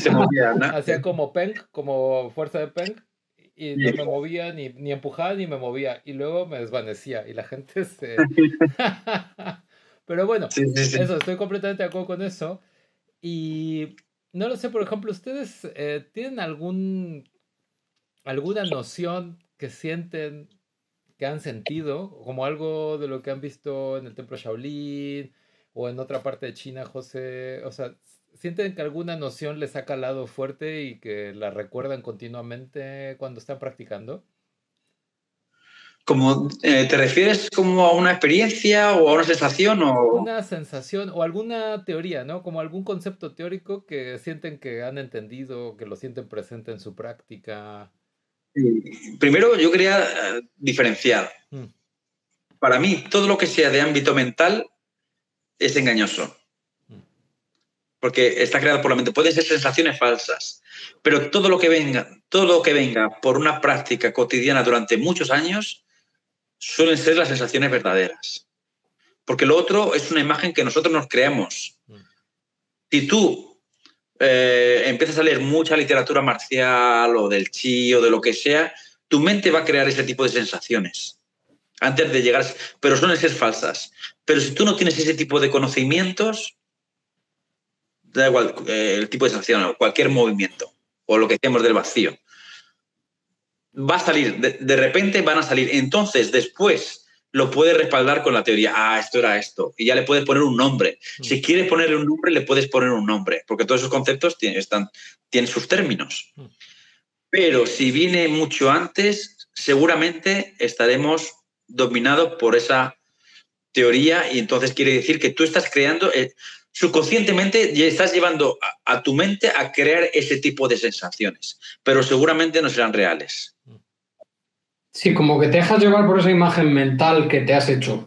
movía, ¿no?
hacía como peng, como fuerza de peng, y no me
Sí.
movía, ni empujaba, ni me movía. Y luego me desvanecía y la gente se... Pero bueno,
Sí, sí, sí.
eso, estoy completamente de acuerdo con eso. Y no lo sé, por ejemplo, ¿ustedes tienen alguna noción que sienten, que han sentido, como algo de lo que han visto en el templo Shaolin o en otra parte de China, José? O sea, ¿sienten que alguna noción les ha calado fuerte y que la recuerdan continuamente cuando están practicando?
Como, ¿te refieres como a una experiencia o a una sensación o...?
Una sensación o alguna teoría, ¿no? Como algún concepto teórico que sienten que han entendido, que lo sienten presente en su práctica.
Primero, yo quería diferenciar.
Mm,
Para mí, todo lo que sea de ámbito mental es engañoso,
mm,
porque está creado por la mente. Pueden ser sensaciones falsas, pero todo lo que venga por una práctica cotidiana durante muchos años suelen ser las sensaciones verdaderas. Porque lo otro es una imagen que nosotros nos creamos.
mm,
Si tú empiezas a leer mucha literatura marcial o del chi o de lo que sea, tu mente va a crear ese tipo de sensaciones antes de llegar, pero suelen ser falsas. Pero si tú no tienes ese tipo de conocimientos, da igual el tipo de sensación o cualquier movimiento o lo que decíamos del vacío, va a salir, de repente van a salir. Entonces, después lo puedes respaldar con la teoría. Ah, esto era esto. Y ya le puedes poner un nombre.
mm,
Si quieres ponerle un nombre, le puedes poner un nombre, porque todos esos conceptos tienen sus términos.
mm.
Pero si viene mucho antes, seguramente estaremos dominados por esa teoría y entonces quiere decir que tú estás creando, subconscientemente ya estás llevando a tu mente a crear ese tipo de sensaciones, pero seguramente no serán reales.
Sí, como que te dejas llevar por esa imagen mental que te has hecho.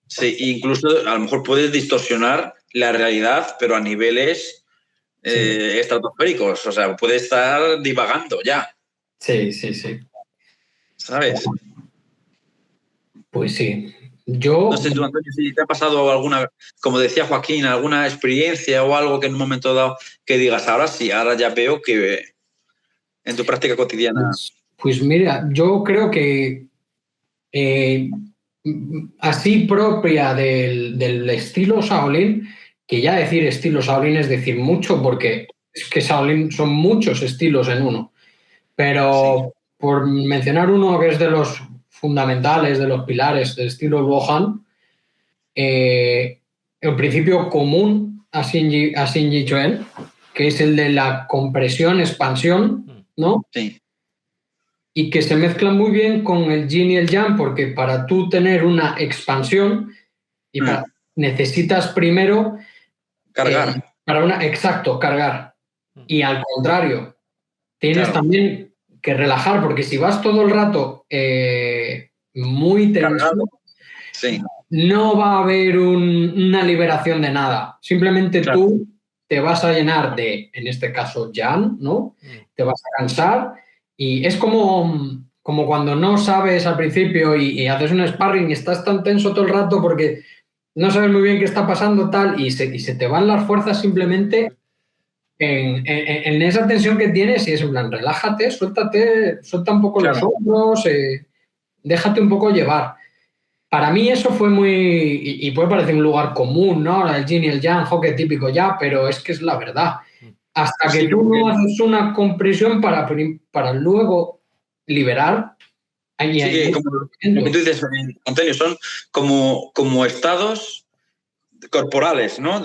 Sí, incluso a lo mejor puedes distorsionar la realidad, pero a niveles
Sí,
estratosféricos, o sea, puedes estar divagando ya,
sí, sí, sí.
¿sabes?
Pues sí.
No
Yo,
sé tú, Antonio, si te ha pasado alguna, como decía Joaquín, alguna experiencia o algo que en un momento dado que digas, ahora sí, ahora ya veo que en tu práctica cotidiana.
pues mira, yo creo que eh, así propia del estilo Shaolin, que ya decir estilo Shaolin es decir mucho, porque es que Shaolin son muchos estilos en uno.
Sí.
Pero por mencionar uno que es de los fundamentales, de los pilares del estilo Bohan, el principio común a Shinji Chuan, que es el de la compresión-expansión, ¿no?
Sí.
Y que se mezcla muy bien con el yin y el yang, porque para tú tener una expansión necesitas primero
Cargar.
exacto, cargar. Y al contrario, tienes
Claro.
también que relajar, porque si vas todo el rato muy tenso,
Cargado. Sí.
no va a haber una liberación de nada. Simplemente
Claro.
tú te vas a llenar de, en este caso, yang, ¿no? Te vas a cansar y es como cuando no sabes al principio y haces un sparring y estás tan tenso todo el rato porque no sabes muy bien qué está pasando tal y se te van las fuerzas simplemente en esa tensión que tienes y es en plan, relájate, suelta un poco los hombros, déjate un poco llevar. Para mí eso fue muy, y puede parecer un lugar común, ¿no? El yin y el yang, que típico ya, pero es que es la verdad. Hasta que
Sí,
tú no haces una compresión para luego liberar, ahí
sí
hay
que
mucho
como tú
movimiento.
dices, Antonio, son como estados corporales, ¿no?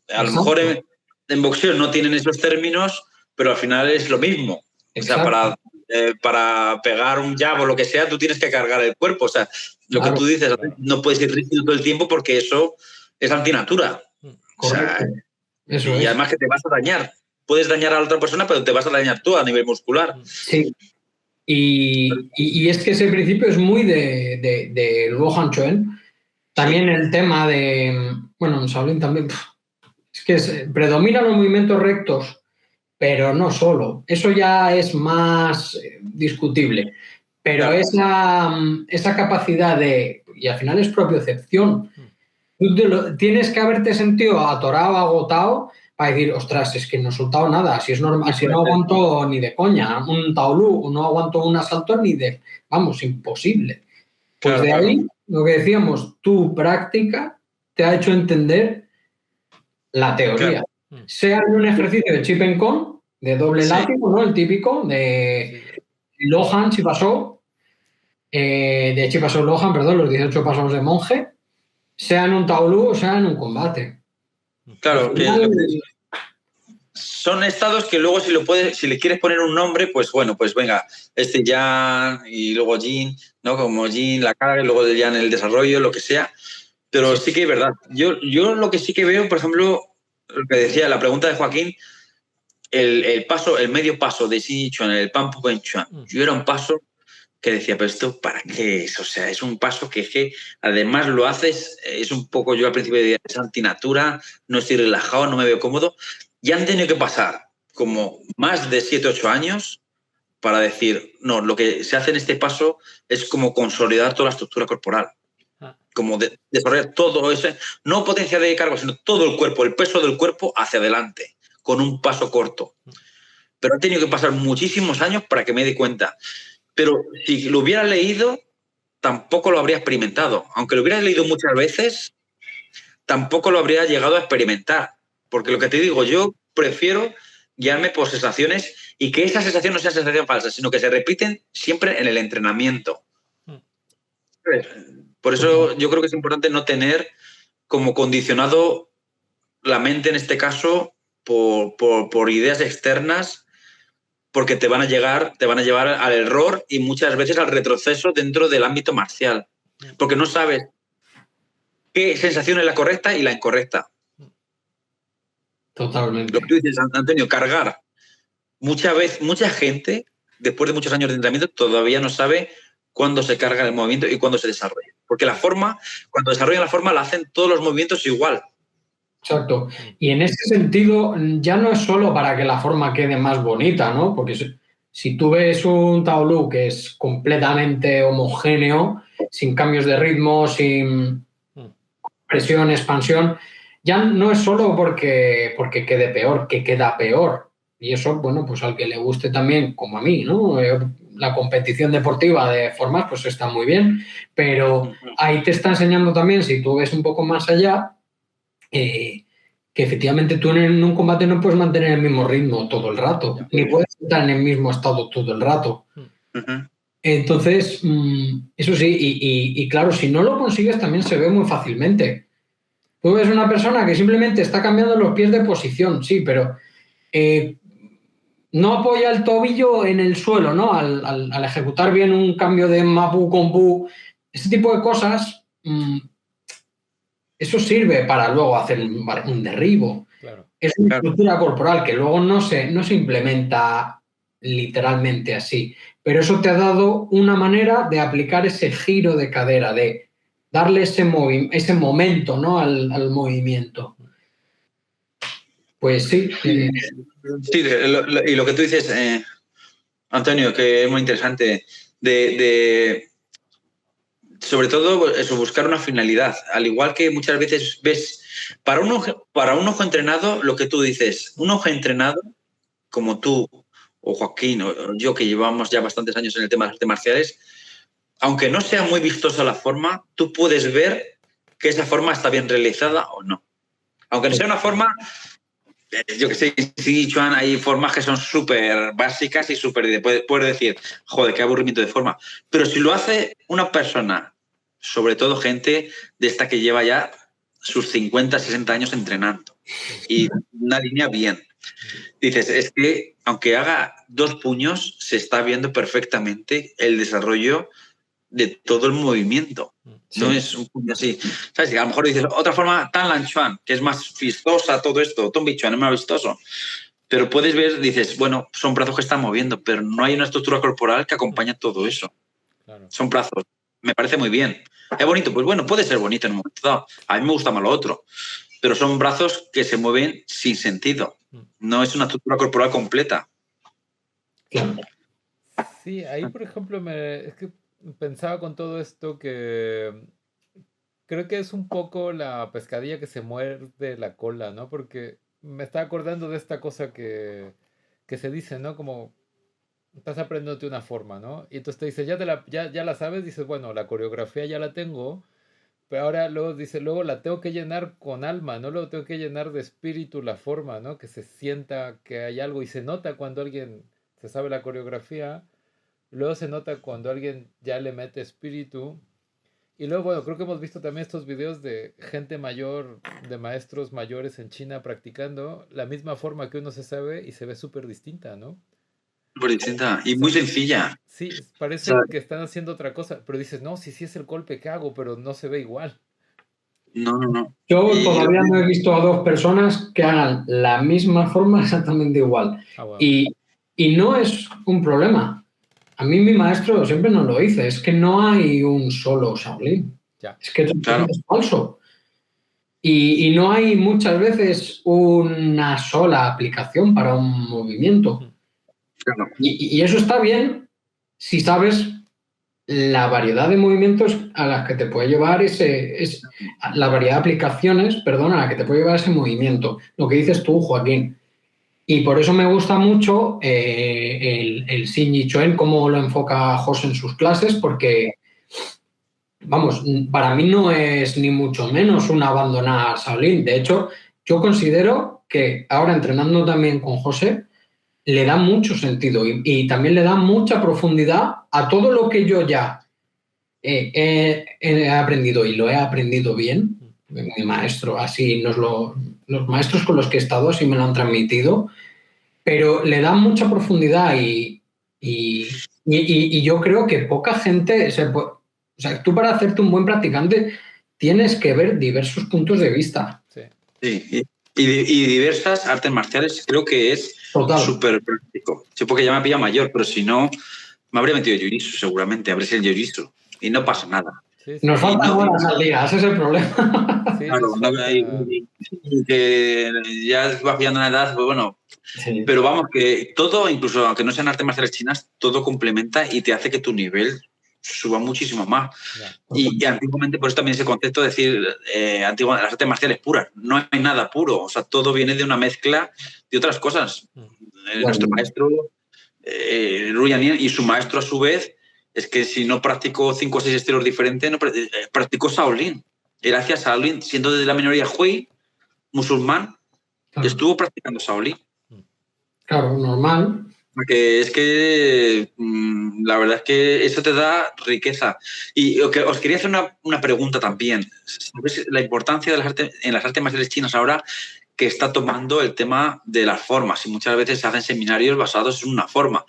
A lo mejor en boxeo no tienen esos términos, pero al final es lo mismo.
Exacto.
O sea, para pegar un jab o lo que sea, tú tienes que cargar el cuerpo. O sea, lo que tú dices, no puedes ir rígido todo el tiempo porque eso es antinatura.
Correcto.
O sea, y además que te vas a dañar. Puedes dañar a la otra persona, pero te vas a dañar tú a nivel muscular.
Sí. Y es que ese principio es muy de Luo Han Chuen. También el tema de, bueno, en Shaolin también, es que predominan los movimientos rectos, pero no solo. Eso ya es más discutible. Pero esa capacidad y al final es propiocepción. Tú tienes que haberte sentido atorado, agotado, para decir, ostras, es que no he soltado nada, si es normal, si no aguanto ni de coña un Taolu, no aguanto un asalto ni de, vamos, imposible. Pues de ahí, lo que decíamos, tu práctica te ha hecho entender la teoría. Sea en un ejercicio de chip and con, de doble látigo, ¿no? El típico, de Lohan, Chipasó, de Chipasó Lohan, perdón, los 18 pasos de monje, sea en un Taolu o sea en un combate.
Claro, final, son estados que luego si le quieres poner un nombre, pues bueno, pues venga, Yan y luego Jin, ¿no? Como Jin, la carga, y luego ya en el desarrollo, lo que sea. Pero sí que es verdad. Yo lo que sí que veo, por ejemplo, lo que decía, la pregunta de Joaquín, el medio paso de Xi Chuan, el Pan Pu Ben Chuan, yo era un paso que decía, pero esto ¿para qué es? O sea, es un paso que además lo haces, es un poco, yo al principio decía, es antinatura, no estoy relajado, no me veo cómodo. Y han tenido que pasar como más de 7, 8 años para decir, no, lo que se hace en este paso es como consolidar toda la estructura corporal. Como desarrollar todo eso, no potencia de cargo, sino todo el cuerpo, el peso del cuerpo hacia adelante, con un paso corto. Pero ha tenido que pasar muchísimos años para que me dé cuenta. Pero si lo hubiera leído, tampoco lo habría experimentado. Aunque lo hubiera leído muchas veces, tampoco lo habría llegado a experimentar. Porque lo que te digo, yo prefiero guiarme por sensaciones y que esas sensaciones no sean sensaciones falsas, sino que se repiten siempre en el entrenamiento. Por eso yo creo que es importante no tener como condicionado la mente, en este caso, por ideas externas, porque te van a llevar al error y muchas veces al retroceso dentro del ámbito marcial. Porque no sabes qué sensación es la correcta y la incorrecta.
Totalmente.
Lo que tú dices, Antonio, cargar. Mucha gente, después de muchos años de entrenamiento, todavía no sabe cuándo se carga el movimiento y cuándo se desarrolla. Porque la forma, cuando desarrollan la forma, la hacen todos los movimientos igual.
Exacto. Y en ese sentido, ya no es solo para que la forma quede más bonita, ¿no? Porque si tú ves un Taolu que es completamente homogéneo, sin cambios de ritmo, sin presión, expansión, ya no es solo porque quede peor, que queda peor. Y eso, bueno, pues al que le guste también, como a mí, ¿no? La competición deportiva de formas, pues está muy bien, pero ahí te está enseñando también, si tú ves un poco más allá, que efectivamente tú en un combate no puedes mantener el mismo ritmo todo el rato, ni puedes estar en el mismo estado todo el rato. Entonces, eso sí, y claro, si no lo consigues también se ve muy fácilmente. Tú ves una persona que simplemente está cambiando los pies de posición, sí, pero no apoya el tobillo en el suelo, ¿no? Al ejecutar bien un cambio de mapu con pu, este tipo de cosas, eso sirve para luego hacer un derribo.
Claro.
Es una estructura corporal que luego no se implementa literalmente así, pero eso te ha dado una manera de aplicar ese giro de cadera, de darle ese momento, ¿no? al movimiento. Pues sí.
Sí, y lo que tú dices, Antonio, que es muy interesante, sobre todo eso, buscar una finalidad. Al igual que muchas veces ves, para un ojo entrenado, lo que tú dices, un ojo entrenado, como tú o Joaquín o yo, que llevamos ya bastantes años en el tema de las artes marciales, aunque no sea muy vistosa la forma, tú puedes ver que esa forma está bien realizada o no. Aunque no sea una forma, yo que sé, Xi Chuan, hay formas que son súper básicas y súper... Puedes decir, joder, qué aburrimiento de forma. Pero si lo hace una persona, sobre todo gente de esta que lleva ya sus 50, 60 años entrenando y una línea bien. Dices, es que aunque haga 2 puños, se está viendo perfectamente el desarrollo de todo el movimiento.
Sí.
No es un puño así. ¿Sabes? Y a lo mejor dices, otra forma, Tan Lan Chuan, que es más vistosa, todo esto, Tom Bichuan es más vistoso. Pero puedes ver, dices, bueno, son brazos que están moviendo, pero no hay una estructura corporal que acompañe todo eso.
Claro.
Son brazos. Me parece muy bien. ¿Es bonito? Pues bueno, puede ser bonito en un momento dado. A mí me gusta más lo otro. Pero son brazos que se mueven sin sentido. No es una estructura corporal completa.
Claro.
Sí, ahí por ejemplo es que pensaba con todo esto que creo que es un poco la pescadilla que se muerde la cola, ¿no? Porque me estaba acordando de esta cosa que se dice, ¿no? Como estás aprendiéndote una forma, ¿no? Y entonces te dice, ya la sabes, dices, bueno, la coreografía ya la tengo, pero ahora luego dice, luego la tengo que llenar con alma, ¿no? Luego tengo que llenar de espíritu la forma, ¿no? Que se sienta que hay algo y se nota cuando alguien se sabe la coreografía, luego se nota cuando alguien ya le mete espíritu. Y luego, bueno, creo que hemos visto también estos videos de gente mayor, de maestros mayores en China practicando la misma forma que uno se sabe y se ve súper distinta, ¿no?
Muy distinta y
O
muy
sea,
sencilla.
sí,
O sea,
parece que están haciendo otra cosa, pero dices, no, sí es el golpe que hago, pero no se ve igual.
no.
Yo
Y
todavía no he visto a 2 personas que hagan la misma forma exactamente igual.
Ah, wow.
Y no es un problema. A mí mi maestro siempre nos lo dice, es que no hay un solo Shaolin.
Ya.
Es que
claro,
es falso. Y no hay muchas veces una sola aplicación para un movimiento.
claro.
Y eso está bien si sabes la variedad de movimientos a las que te puede llevar la variedad de aplicaciones, perdón, a la que te puede llevar ese movimiento. Lo que dices tú, Joaquín. Y por eso me gusta mucho el Xin Yi Chuan, cómo lo enfoca José en sus clases, porque, vamos, para mí no es ni mucho menos un abandonar a Shaolin. De hecho, yo considero que ahora entrenando también con José, le da mucho sentido y también le da mucha profundidad a todo lo que yo ya he aprendido y lo he aprendido bien. Mi maestro, así los maestros con los que he estado así me lo han transmitido, pero le da mucha profundidad y yo creo que poca gente o sea, tú para hacerte un buen practicante tienes que ver diversos puntos de vista.
Sí.
Sí, y diversas artes marciales creo que es
Total.
súper práctico. Sí, porque ya me pilla mayor, pero si no, me habría metido jiu-jitsu seguramente, habría sido el jiu-jitsu y no pasa nada.
Sí,
Nos
sí.
faltan
no-
horas al día, ese es el problema.
Sí,
Claro,
nos falta.
y que ya vas pillando una edad, pues bueno.
Sí.
Pero vamos, que todo, incluso aunque no sean artes marciales chinas, todo complementa y te hace que tu nivel suba muchísimo más.
Ya.
Y antiguamente, por eso también ese concepto de decir, antiguamente, las artes marciales puras, no hay nada puro, o sea, todo viene de una mezcla de otras cosas. Nuestro maestro, Ru Yannian, y su maestro a su vez, es que si no practicó 5 o 6 estilos diferentes, no practicó Shaolin. Él hacía Shaolin, siendo de la minoría Hui, musulmán,
Claro.
estuvo practicando Shaolin.
Claro, normal.
Porque es que la verdad es que eso te da riqueza. Y os quería hacer una pregunta también. ¿Sabes la importancia de en las artes marciales chinas ahora que está tomando el tema de las formas? Y muchas veces se hacen seminarios basados en una forma.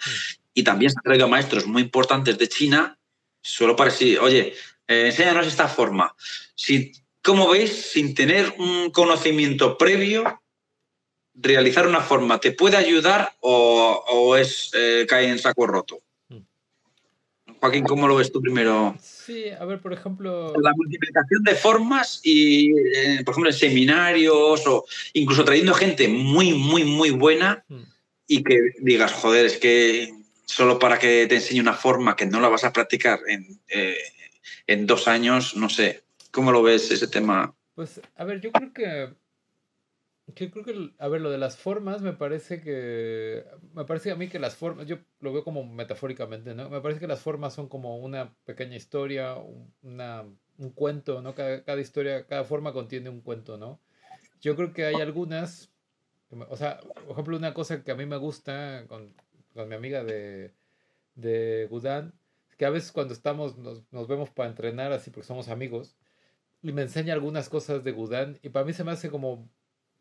Y también se han traído maestros muy importantes de China solo para decir, oye, enséñanos esta forma. ¿Cómo veis, sin tener un conocimiento previo, realizar una forma te puede ayudar o cae en saco roto? Joaquín, ¿cómo lo ves tú primero?
Sí, a ver, por ejemplo.
La multiplicación de formas y, por ejemplo, en seminarios o incluso trayendo gente muy, muy, muy buena y que digas, joder, es que solo para que te enseñe una forma que no la vas a practicar en 2 años, no sé. ¿Cómo lo ves ese tema?
Pues, a ver, yo creo que, a ver, lo de las formas me parece a mí que las formas, yo lo veo como metafóricamente, ¿no? Me parece que las formas son como una pequeña historia, un cuento, ¿no? Cada historia, cada forma contiene un cuento, ¿no? Yo creo que hay algunas, o sea, por ejemplo, una cosa que a mí me gusta con mi amiga de Gudán, que a veces cuando nos vemos para entrenar así, porque somos amigos, y me enseña algunas cosas de Gudán y para mí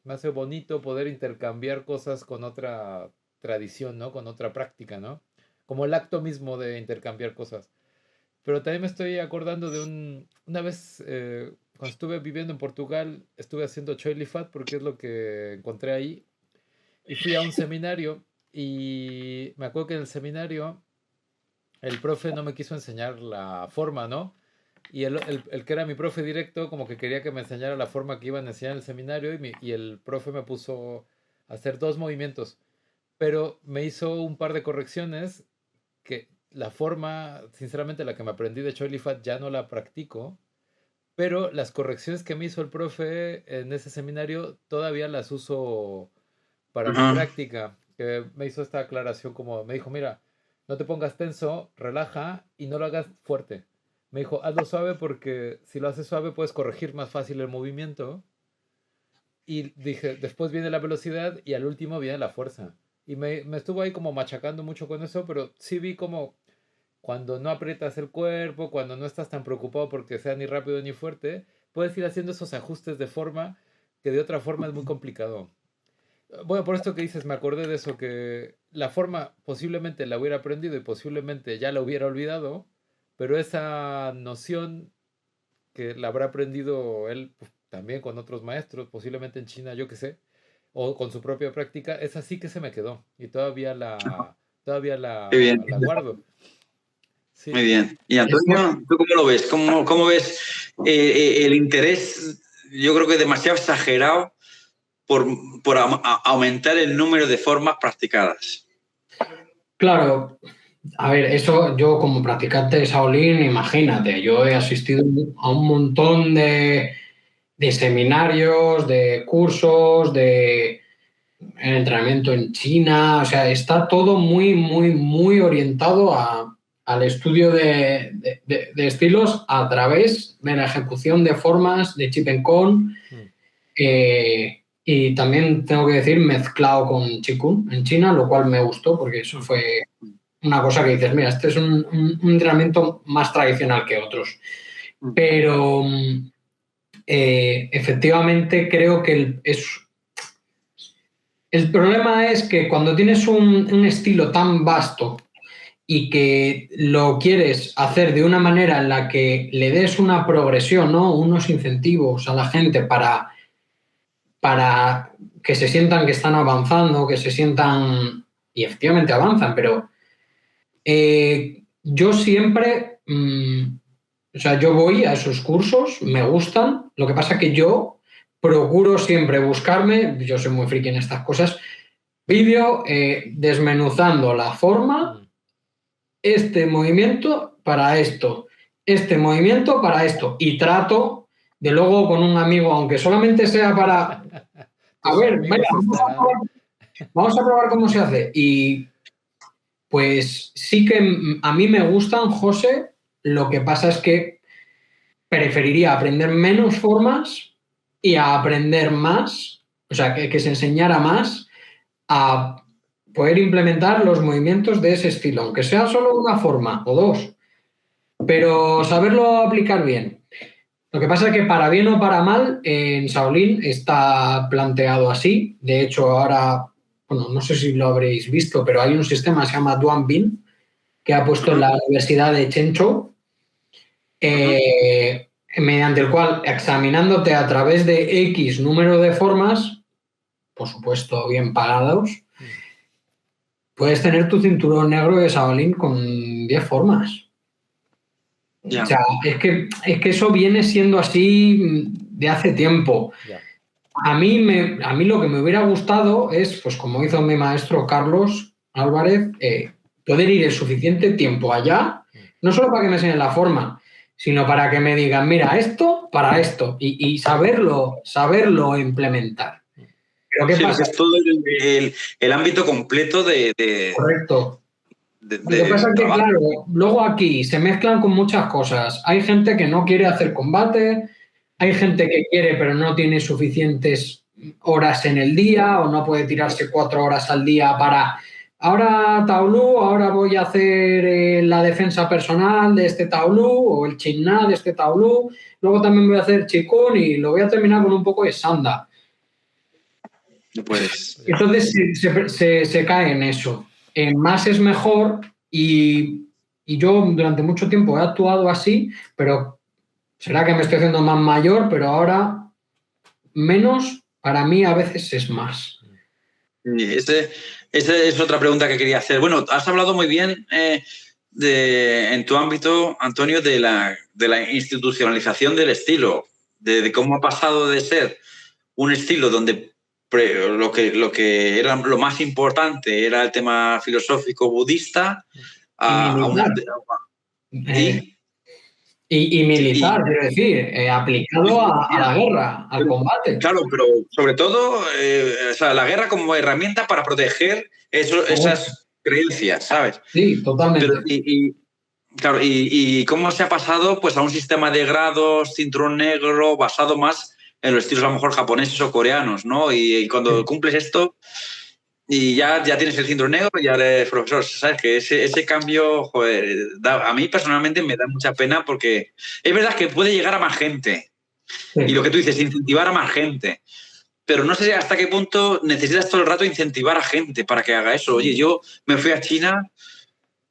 me hace bonito poder intercambiar cosas con otra tradición, ¿no? Con otra práctica, ¿no? Como el acto mismo de intercambiar cosas. Pero también me estoy acordando de una vez, cuando estuve viviendo en Portugal, estuve haciendo Choilifat porque es lo que encontré ahí. Y fui a un seminario y me acuerdo que en el seminario el profe no me quiso enseñar la forma, ¿no? Y el que era mi profe directo como que quería que me enseñara la forma que iban a enseñar en el seminario y el profe me puso a hacer 2 movimientos. Pero me hizo un par de correcciones que la forma, sinceramente, la que me aprendí de Choilifat ya no la practico, pero las correcciones que me hizo el profe en ese seminario todavía las uso para mi
Ajá.
práctica, que me hizo esta aclaración como, me dijo, mira, no te pongas tenso, relaja y no lo hagas fuerte. Me dijo, hazlo suave porque si lo haces suave puedes corregir más fácil el movimiento. Y dije, después viene la velocidad y al último viene la fuerza. Y me estuvo ahí como machacando mucho con eso, pero sí vi como cuando no aprietas el cuerpo, cuando no estás tan preocupado porque sea ni rápido ni fuerte, puedes ir haciendo esos ajustes de forma que de otra forma es muy complicado. Bueno, por esto que dices, me acordé de eso, que la forma posiblemente la hubiera aprendido y posiblemente ya la hubiera olvidado, pero esa noción que la habrá aprendido él pues, también con otros maestros, posiblemente en China, yo qué sé, o con su propia práctica, esa sí que se me quedó y todavía
Qué bien,
la guardo.
muy
Sí,
bien. Y
Eso,
Antonio, ¿tú cómo lo ves? ¿Cómo ves el interés, yo creo que demasiado exagerado por, aumentar el número de formas practicadas?
claro, a ver, eso yo como practicante de Shaolin, imagínate, yo he asistido a un montón de seminarios, de cursos, de entrenamiento en China, o sea, está todo muy, muy, muy orientado al estudio de estilos a través de la ejecución de formas de Chip and Con,
mm,
y también tengo que decir mezclado con Qigong en China, lo cual me gustó porque eso
mm,
fue una cosa que dices, mira, este es un entrenamiento más tradicional que otros. Pero efectivamente creo que el problema es que cuando tienes un estilo tan vasto y que lo quieres hacer de una manera en la que le des una progresión, ¿no? Unos incentivos a la gente para que se sientan que están avanzando, que se sientan, y efectivamente avanzan, pero yo siempre, o sea, yo voy a esos cursos, me gustan, lo que pasa es que yo procuro siempre buscarme, yo soy muy friki en estas cosas, vídeo desmenuzando la forma,
mm.
este movimiento para esto, este movimiento para esto, y trato de luego con un amigo, aunque solamente sea para, a
Tus
ver, venga,
amigos estarán.
vamos a probar cómo se hace. Y pues sí que a mí me gustan, José, lo que pasa es que preferiría aprender menos formas y a aprender más, o sea, que se enseñara más a poder implementar los movimientos de ese estilo, aunque sea solo una forma o dos, pero saberlo aplicar bien. Lo que pasa es que para bien o para mal, en Shaolin está planteado así. De hecho, ahora, bueno, no sé si lo habréis visto, pero hay un sistema que se llama Duan Bin, que ha puesto en la Universidad de Chenchou, mediante el cual, examinándote a través de X número de formas, por supuesto bien pagados,
Mm,
puedes tener tu cinturón negro de Shaolin con 10 formas. O
Ya.
sea, es que eso viene siendo así de hace tiempo.
ya.
A mí lo que me hubiera gustado es, pues como hizo mi maestro Carlos Álvarez, poder ir el suficiente tiempo allá,
Mm.
no solo para que me enseñen la forma, sino para que me digan, mira, esto para esto, y saberlo implementar. Pero ¿qué
Sí, lo que
pasa?
es todo el ámbito completo
Correcto. Lo que pasa
del
es que,
trabajo.
claro, luego aquí se mezclan con muchas cosas. Hay gente que no quiere hacer combate, hay gente que quiere pero no tiene suficientes horas en el día o no puede tirarse 4 horas al día ahora Taolú, ahora voy a hacer la defensa personal de este Taolú o el Chin-Na de este Taolú, luego también voy a hacer Qigong y lo voy a terminar con un poco de Sanda.
Pues,
Entonces se cae en eso. Más es mejor y yo durante mucho tiempo he actuado así, pero será que me estoy haciendo más mayor, pero ahora menos para mí a veces es más.
esa es otra pregunta que quería hacer. Bueno, has hablado muy bien en tu ámbito, Antonio, de la institucionalización del estilo, de cómo ha pasado de ser un estilo donde lo que era lo más importante era el tema filosófico budista a un arte.
Y militar, quiero decir, aplicado a la guerra, al combate.
Claro, pero sobre todo o sea, la guerra como herramienta para proteger esas creencias, ¿sabes?
Sí, totalmente.
Pero, claro, y cómo se ha pasado pues a un sistema de grados, cinturón negro, basado más en los estilos a lo mejor japoneses o coreanos, ¿no? Y cuando cumples esto y ya tienes el cinturón negro, ya eres profesor, ¿sabes? Que ese cambio, joder, a mí personalmente me da mucha pena porque es verdad que puede llegar a más gente. Sí. Y lo que tú dices, incentivar a más gente. Pero no sé hasta qué punto necesitas todo el rato incentivar a gente para que haga eso. Oye, yo me fui a China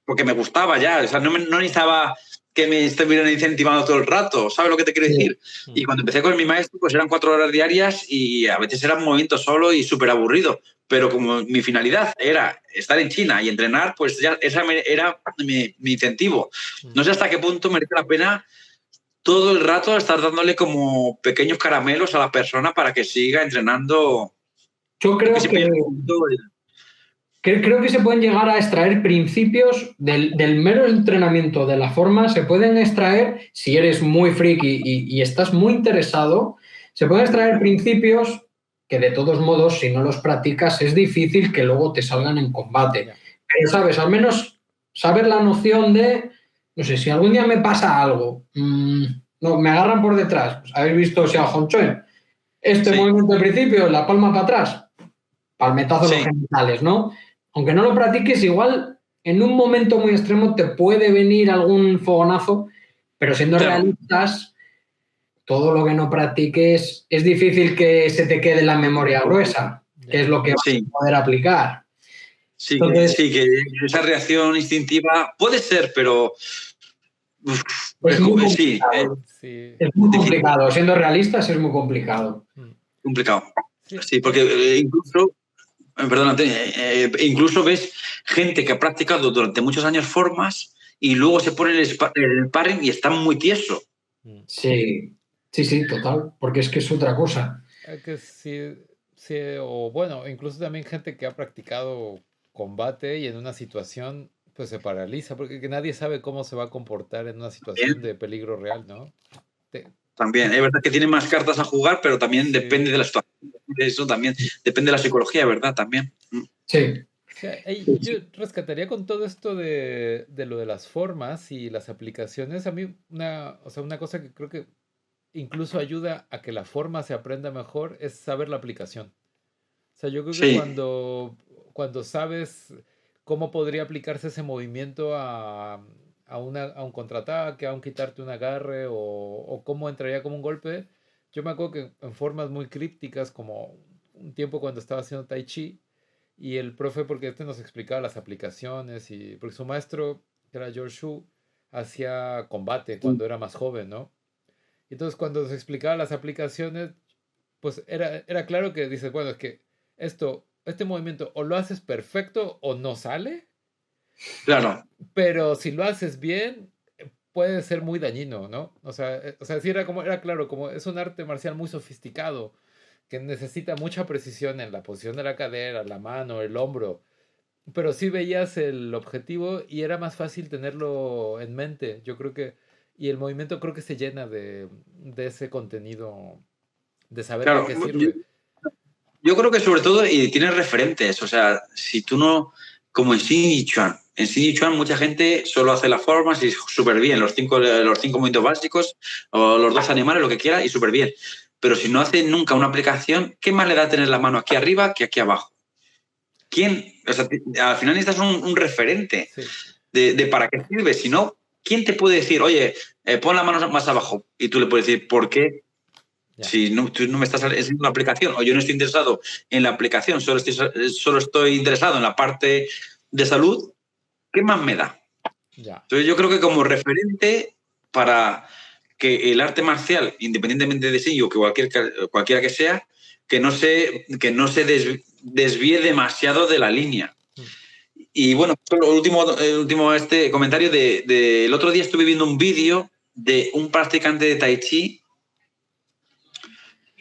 porque me gustaba ya, o sea, no necesitaba que me estuvieran incentivando todo el rato, ¿sabes lo que te quiero decir? Sí. Y cuando empecé con mi maestro, pues eran 4 horas diarias y a veces era un movimiento solo y súper aburrido, pero como mi finalidad era estar en China y entrenar, pues ya esa era mi incentivo. No sé hasta qué punto merece la pena todo el rato estar dándole como pequeños caramelos a la persona para que siga entrenando.
Yo creo creo que se pueden llegar a extraer principios del mero entrenamiento de la forma, se pueden extraer, si eres muy friki y estás muy interesado, se pueden extraer principios que de todos modos, si no los practicas, es difícil que luego te salgan en combate. Pero, ¿sabes? Al menos saber la noción de, no sé, si algún día me pasa algo, no, me agarran por detrás, pues, ¿habéis visto Xiao Hongchuan? Este movimiento de principio, la palma para atrás, palmetazo los genitales, ¿no? Aunque no lo practiques, igual en un momento muy extremo te puede venir algún fogonazo, pero siendo realistas, todo lo que no practiques es difícil que se te quede en la memoria gruesa, que es lo que vas a poder aplicar.
Sí, entonces, que esa reacción instintiva puede ser, pero...
es muy complicado. Es muy complicado. Siendo realistas es muy complicado.
Complicado. Sí, porque incluso... Perdón, Antonio, incluso ves gente que ha practicado durante muchos años formas y luego se pone el sparring y está muy tieso.
Sí, total, porque es que es otra cosa.
Que sí, o bueno, incluso también gente que ha practicado combate y en una situación pues se paraliza, porque nadie sabe cómo se va a comportar en una situación de peligro real, ¿no?
También, es verdad que tiene más cartas a jugar, pero también depende de la situación. Eso también depende de la psicología, ¿verdad? También.
Sí.
O sea, yo rescataría con todo esto de lo de las formas y las aplicaciones, a mí una cosa que creo que incluso ayuda a que la forma se aprenda mejor es saber la aplicación. O sea, yo creo que cuando sabes cómo podría aplicarse ese movimiento a un contraataque, a un quitarte un agarre o cómo entraría como un golpe. Yo me acuerdo que en formas muy crípticas, como un tiempo cuando estaba haciendo Tai Chi, y el profe, porque nos explicaba las aplicaciones, y porque su maestro, que era George Shu, hacía combate cuando era más joven, ¿no? Entonces cuando nos explicaba las aplicaciones, pues era claro que dices, bueno, es que este movimiento o lo haces perfecto o no sale.
Claro.
Pero si lo haces bien, puede ser muy dañino, ¿no? O sea sí era claro, como es un arte marcial muy sofisticado, que necesita mucha precisión en la posición de la cadera, la mano, el hombro. Pero sí veías el objetivo y era más fácil tenerlo en mente. Yo creo que, y el movimiento creo que se llena de ese contenido, de saber para qué sirve.
Yo creo que sobre todo, y tienes referentes, o sea, si tú no, como en Xing y Chuan. En Xing y Chuan mucha gente solo hace las formas y súper bien, los cinco movimientos básicos, o los 2 animales, lo que quiera, y súper bien. Pero si no hace nunca una aplicación, ¿qué más le da tener la mano aquí arriba que aquí abajo? ¿quién? O sea, al final necesitas un referente
Sí.
de para qué sirve. Si no, ¿quién te puede decir, oye, pon la mano más abajo? Y tú le puedes decir, ¿por qué?
Ya.
Si no, tú no me estás enseñando una aplicación o yo no estoy interesado en la aplicación, solo estoy interesado en la parte de salud, ¿qué más me da?
Ya.
Entonces yo creo que como referente para que el arte marcial, independientemente de sí o que cualquiera que sea, que no se desvíe demasiado de la línea. Y bueno, el último comentario el otro día estuve viendo un vídeo de un practicante de Tai Chi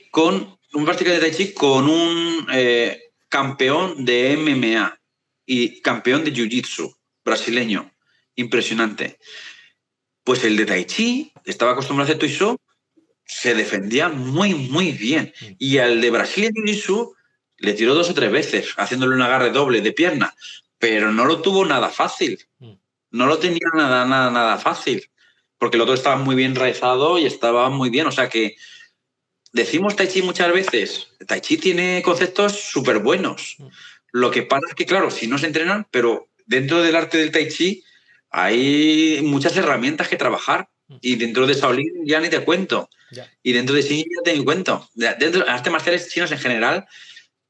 con un campeón de MMA y campeón de Jiu-Jitsu brasileño. Impresionante. Pues el de Tai Chi estaba acostumbrado a hacer Tuiso, se defendía muy, muy bien. Y al de Brasil en Jiu-Jitsu le tiró 2 o 3 veces, haciéndole un agarre doble de pierna, pero no lo tuvo nada fácil. No lo tenía nada fácil, porque el otro estaba muy bien raizado y estaba muy bien. O sea que decimos Tai Chi muchas veces. Tai Chi tiene conceptos súper buenos. Lo que pasa es que, claro, si no se entrenan, pero dentro del arte del Tai Chi hay muchas herramientas que trabajar. Y dentro de Shaolin ya ni te cuento.
Ya.
Y dentro de Xingyi ya te cuento. Dentro de artes marciales chinas en general,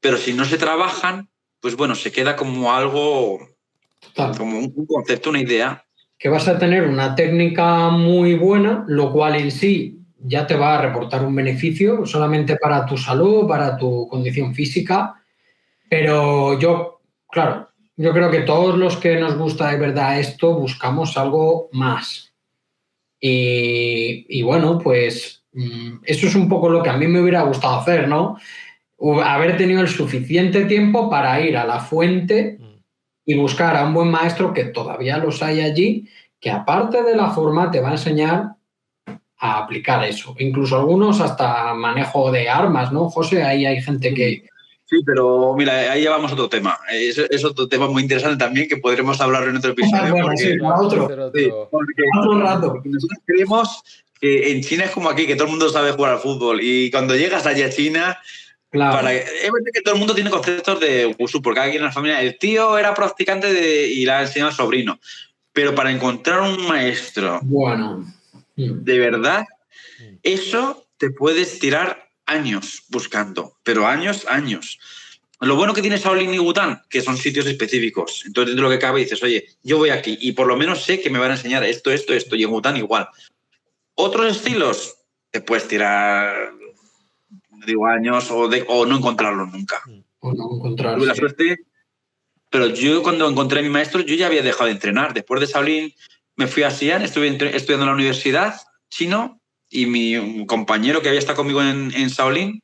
pero si no se trabajan, pues bueno, se queda como algo, como un concepto, una idea.
Que vas a tener una técnica muy buena, lo cual en sí ya te va a reportar un beneficio solamente para tu salud, para tu condición física, pero yo creo que todos los que nos gusta de verdad esto buscamos algo más. Y bueno, pues eso es un poco lo que a mí me hubiera gustado hacer, ¿no? Haber tenido el suficiente tiempo para ir a la fuente y buscar a un buen maestro, que todavía los hay allí, que aparte de la forma te va a enseñar a aplicar eso. Incluso algunos hasta manejo de armas, ¿no, José? Ahí hay gente que...
Sí, pero mira, ahí llevamos otro tema. Es otro tema muy interesante también que podremos hablar en otro episodio.
Bueno,
porque,
sí, para otro.
Sí, porque
Otro rato.
nosotros creemos que en China es como aquí, que todo el mundo sabe jugar al fútbol. Y cuando llegas allá a China,
Claro.
es verdad que todo el mundo tiene conceptos de Wushu, porque aquí en la familia el tío era practicante y le ha enseñado al sobrino. Pero para encontrar un maestro de verdad, eso te puedes tirar años buscando, pero años. Lo bueno que tiene Shaolin y Wutang, que son sitios específicos. Entonces, dentro de lo que cabe, dices, oye, yo voy aquí y por lo menos sé que me van a enseñar esto, y en Wutang igual. Otros estilos, te puedes tirar, digo, años o no encontrarlo nunca.
O no encontrarlo.
Tuve la suerte, pero yo cuando encontré a mi maestro, yo ya había dejado de entrenar. Después de Shaolin me fui a Xi'an, estuve estudiando en la universidad chino, y mi compañero que había estado conmigo en Shaolin,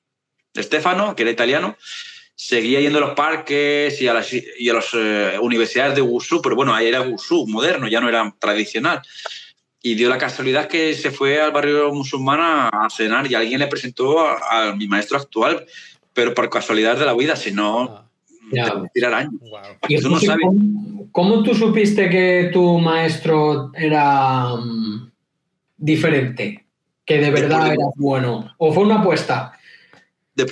Stefano, que era italiano, seguía yendo a los parques y a las universidades de Wushu, pero bueno, ahí era Wushu moderno, ya no era tradicional. Y dio la casualidad que se fue al barrio musulmán a cenar y alguien le presentó a mi maestro actual, pero por casualidad de la vida, si no, te puedes tirar años.
Wow.
¿Y
tú no sabes.
¿Cómo tú supiste que tu maestro era diferente? Que de verdad era bueno. ¿O fue una apuesta?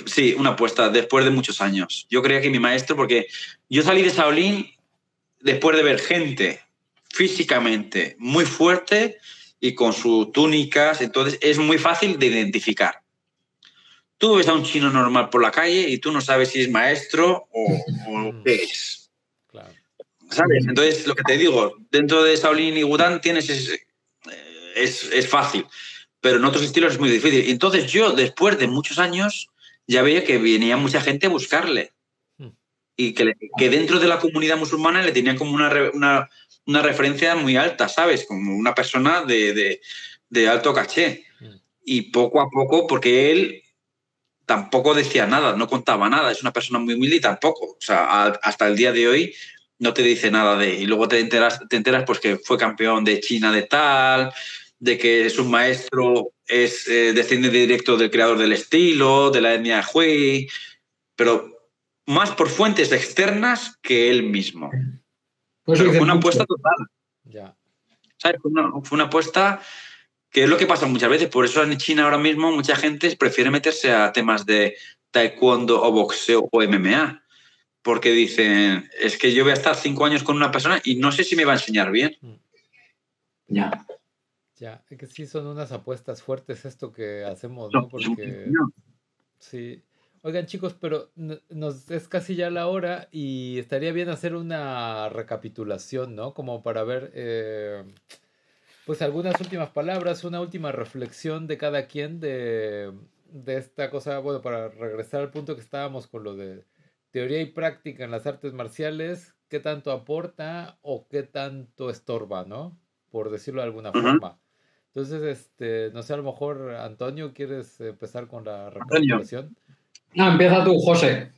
Sí, una apuesta, después de muchos años. Yo creía que mi maestro, porque yo salí de Shaolin después de ver gente físicamente muy fuerte y con sus túnicas, entonces es muy fácil de identificar. Tú ves a un chino normal por la calle y tú no sabes si es maestro o qué es.
Claro.
¿Sabes? Entonces, lo que te digo, dentro de Shaolin y Wutang tienes es fácil, pero en otros estilos es muy difícil. Entonces yo, después de muchos años, ya veía que venía mucha gente a buscarle y que dentro de la comunidad musulmana le tenían como una referencia muy alta, ¿sabes? Como una persona de alto caché. Y poco a poco, porque él tampoco decía nada, no contaba nada, es una persona muy humilde y tampoco. O sea, hasta el día de hoy no te dice nada de... Y luego te enteras pues que fue campeón de China de tal, de que su maestro es descendiente directo del creador del estilo, de la etnia Hui, pero más por fuentes externas que él mismo.
Pues
pero fue una apuesta total.
Ya.
¿Sabes? Fue una apuesta que es lo que pasa muchas veces. Por eso en China ahora mismo mucha gente prefiere meterse a temas de taekwondo o boxeo o MMA. porque dicen, es que yo voy a estar 5 años con una persona y no sé si me va a enseñar bien.
Ya.
Ya, es que sí son unas apuestas fuertes esto que hacemos, ¿no? Porque sí. Oigan, chicos, pero es casi ya la hora y estaría bien hacer una recapitulación, ¿no? Como para ver, pues algunas últimas palabras, una última reflexión de cada quien de esta cosa, bueno, para regresar al punto que estábamos con lo de teoría y práctica en las artes marciales, qué tanto aporta o qué tanto estorba, ¿no? Por decirlo de alguna
Ujú.
forma. Entonces, no sé, a lo mejor, Antonio, ¿quieres empezar con la
Antonio.
recapitulación?
No, empieza tú, José.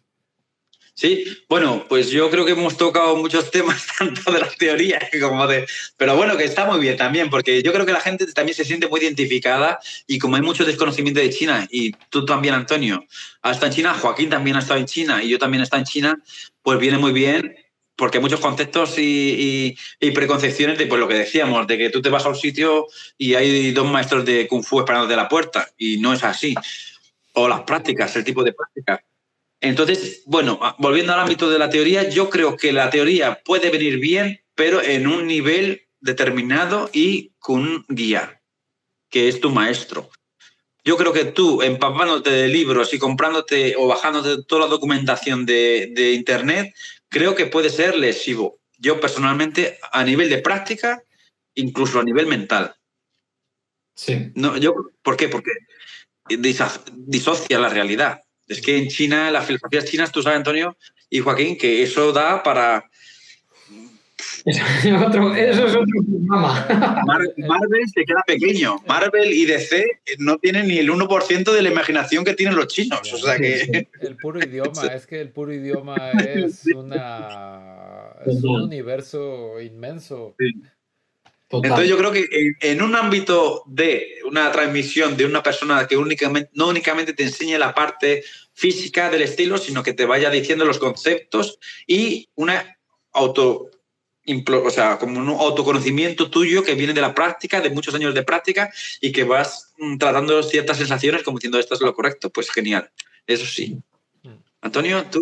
Sí, bueno, pues yo creo que hemos tocado muchos temas, tanto de la teoría como de... Pero bueno, que está muy bien también, porque yo creo que la gente también se siente muy identificada y como hay mucho desconocimiento de China, y tú también, Antonio, has estado en China, Joaquín también ha estado en China y yo también he estado en China, pues viene muy bien, porque hay muchos conceptos y preconcepciones de pues, lo que decíamos, de que tú te vas a un sitio y hay 2 maestros de Kung Fu esperándote a la puerta, y no es así. O las prácticas, el tipo de prácticas. Entonces, bueno, volviendo al ámbito de la teoría, yo creo que la teoría puede venir bien, pero en un nivel determinado y con un guía, que es tu maestro. Yo creo que tú, empapándote de libros y comprándote o bajándote toda la documentación de Internet, creo que puede ser lesivo. Yo personalmente, a nivel de práctica, incluso a nivel mental.
Sí.
No, ¿por qué? Porque disocia la realidad. Es que en China, las filosofías chinas, tú sabes, Antonio y Joaquín, que eso da para...
Eso es otro programa.
Marvel se queda pequeño. Marvel y DC no tienen ni el 1% de la imaginación que tienen los chinos. O
Ya.
sea
Sí, sí.
que...
El puro idioma, es que el puro idioma es un
Total,
universo inmenso.
Entonces
total.
yo creo que en un ámbito de una transmisión de una persona que no únicamente te enseñe la parte física del estilo, sino que te vaya diciendo los conceptos y una o sea, como un autoconocimiento tuyo que viene de la práctica, de muchos años de práctica y que vas tratando ciertas sensaciones como diciendo esto es lo correcto, pues genial. Eso sí.
Mm.
Antonio, tú.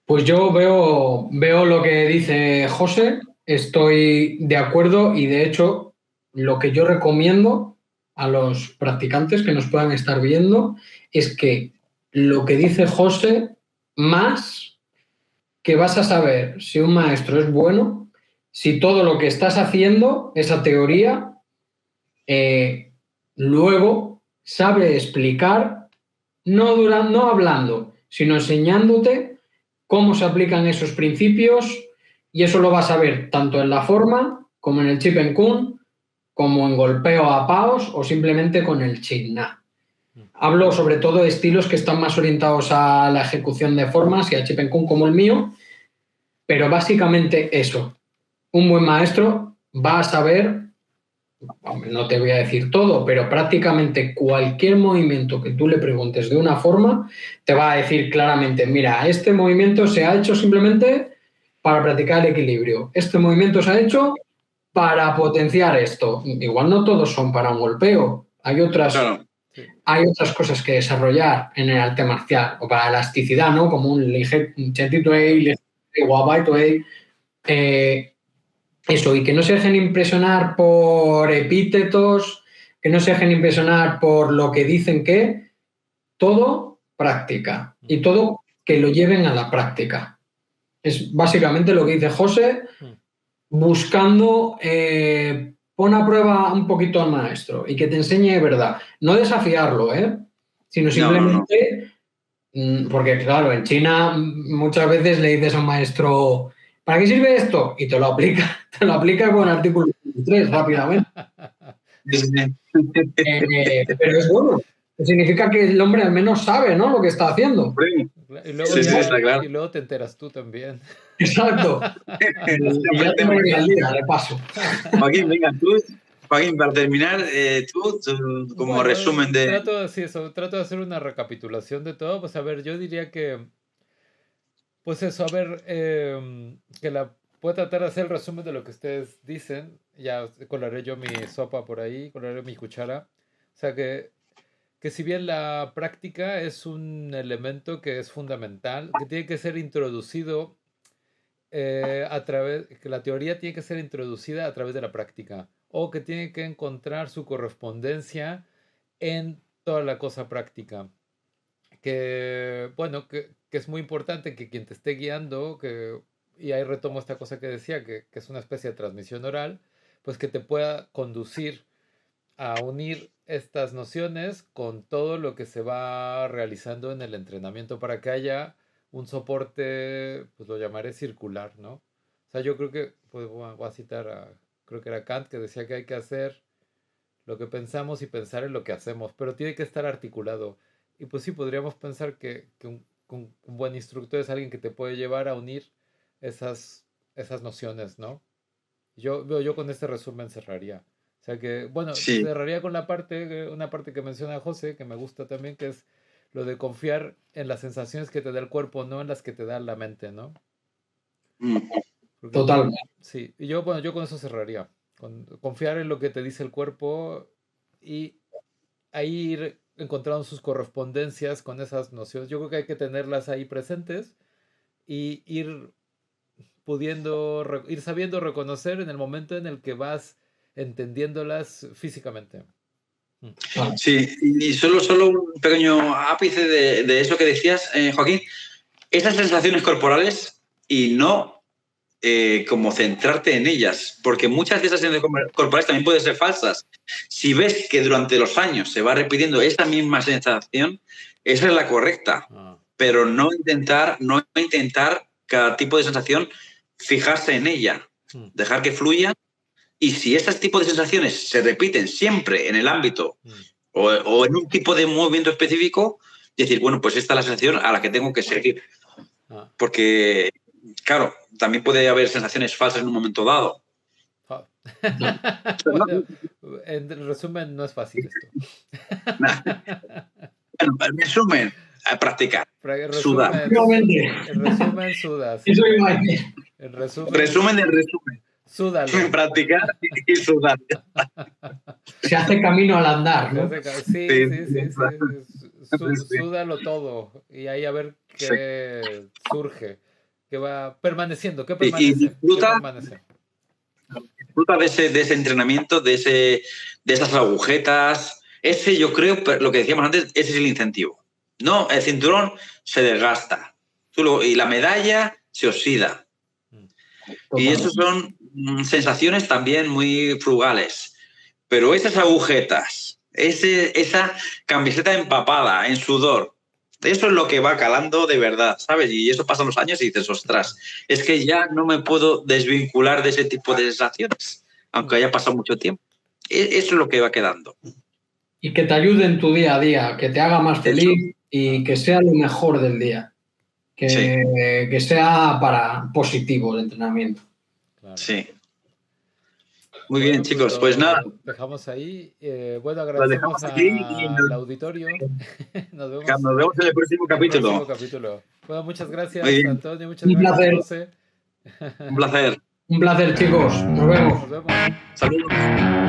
Pues yo veo lo que dice José, estoy de acuerdo y de hecho lo que yo recomiendo a los practicantes que nos puedan estar viendo es que lo que dice José, más que vas a saber si un maestro es bueno, si todo lo que estás haciendo, esa teoría, eh, luego sabe explicar, no hablando, sino enseñándote cómo se aplican esos principios y eso lo vas a ver tanto en la forma como en el Chip and Kun, como en golpeo a paos o simplemente con el Chin Na. Hablo sobre todo de estilos que están más orientados a la ejecución de formas y al Chip and Kun como el mío, pero básicamente eso. Un buen maestro va a saber, no te voy a decir todo, pero prácticamente cualquier movimiento que tú le preguntes de una forma, te va a decir claramente, mira, este movimiento se ha hecho simplemente para practicar el equilibrio. Este movimiento se ha hecho para potenciar esto. Igual no todos son para un golpeo.
Claro.
Sí.
Hay otras cosas que desarrollar en el arte marcial, o para elasticidad, ¿no? Como un Chetituei, Wabaituei, eso, y que no se dejen impresionar por epítetos, que no se dejen impresionar por lo que dicen que, todo práctica y todo que lo lleven a la práctica. Es básicamente lo que dice José, buscando pon a prueba un poquito al maestro y que te enseñe de verdad. No desafiarlo, sino
No.
simplemente, porque claro, en China muchas veces le dices a un maestro, ¿para qué sirve esto? Y te lo aplica con el artículo 3 rápidamente. Pero es bueno. Significa que el hombre al menos sabe, ¿no? Lo que está haciendo.
Y luego
Sí,
ya,
está claro.
y luego te enteras tú también.
Exacto. Y ya te voy al día, de paso.
Joaquín, venga, tú. Joaquín, para terminar, tú como
Bueno,
resumen de...
trato de hacer una recapitulación de todo. Pues a ver, yo diría que, pues eso, a ver, que voy a tratar de hacer el resumen de lo que ustedes dicen. Ya colaré yo mi sopa por ahí, colaré mi cuchara. O sea, que que si bien la práctica es un elemento que es fundamental, que tiene que ser introducido que la teoría tiene que ser introducida a través de la práctica, o que tiene que encontrar su correspondencia en toda la cosa práctica. Que, bueno, que es muy importante que quien te esté guiando, y ahí retomo esta cosa que decía, que es una especie de transmisión oral, pues que te pueda conducir a unir estas nociones con todo lo que se va realizando en el entrenamiento para que haya un soporte, pues lo llamaré circular, ¿no? O sea, yo creo que, pues voy a citar creo que era Kant, que decía que hay que hacer lo que pensamos y pensar en lo que hacemos, pero tiene que estar articulado. Y pues sí, podríamos pensar que un buen instructor es alguien que te puede llevar a unir esas nociones, ¿no? Yo con este resumen cerraría. O sea que, bueno,
Sí.
cerraría con una parte que menciona José, que me gusta también, que es lo de confiar en las sensaciones que te da el cuerpo, no en las que te da la mente, ¿no? Porque,
Totalmente.
sí, y bueno, yo con eso cerraría. Confiar en lo que te dice el cuerpo y ahí ir encontrando sus correspondencias con esas nociones. Yo creo que hay que tenerlas ahí presentes y ir ir sabiendo reconocer en el momento en el que vas entendiéndolas físicamente.
Sí, y solo un pequeño ápice de eso que decías, Joaquín. Esas sensaciones corporales y no como centrarte en ellas, porque muchas de esas sensaciones corporales también pueden ser falsas. Si ves que durante los años se va repitiendo esa misma sensación, esa es la correcta, pero no intentar cada tipo de sensación fijarse en ella, dejar que fluya. Y si ese tipo de sensaciones se repiten siempre en el ámbito o en un tipo de movimiento específico, decir, bueno, pues esta es la sensación a la que tengo que seguir. Porque, claro, también puede haber sensaciones falsas en un momento dado.
Bueno, en resumen, no es fácil esto.
Bueno, en resumen, a practicar. Sudar.
En resumen, sudas.
Eso iba a decir.
En resumen.
Resumen del resumen.
Súdalo.
Practicar y sudar.
Se hace camino al andar, ¿no?
Sí. Súdalo todo. Y ahí a ver qué surge. ¿Qué va permaneciendo? ¿Qué permanece?
Y disfruta de ese entrenamiento, de esas agujetas. Ese, yo creo, lo que decíamos antes, ese es el incentivo. No, el cinturón se desgasta. Y la medalla se oxida. Y eso son sensaciones también muy frugales. Pero esas agujetas, esa camiseta empapada en sudor, eso es lo que va calando de verdad, ¿sabes? Y eso pasan los años y dices, ostras, es que ya no me puedo desvincular de ese tipo de sensaciones, aunque haya pasado mucho tiempo. Eso es lo que va quedando.
Y que te ayude en tu día a día, que te haga más feliz y que sea lo mejor del día. Que sea para positivo el entrenamiento.
Claro.
Sí. Muy bien, chicos. Pues nada.
Dejamos ahí. Bueno, agradecemos al auditorio. Nos
vemos en el próximo capítulo.
Bueno, muchas gracias, Antonio. Muchas gracias, José.
Un placer.
Un placer, chicos. Nos vemos.
Saludos.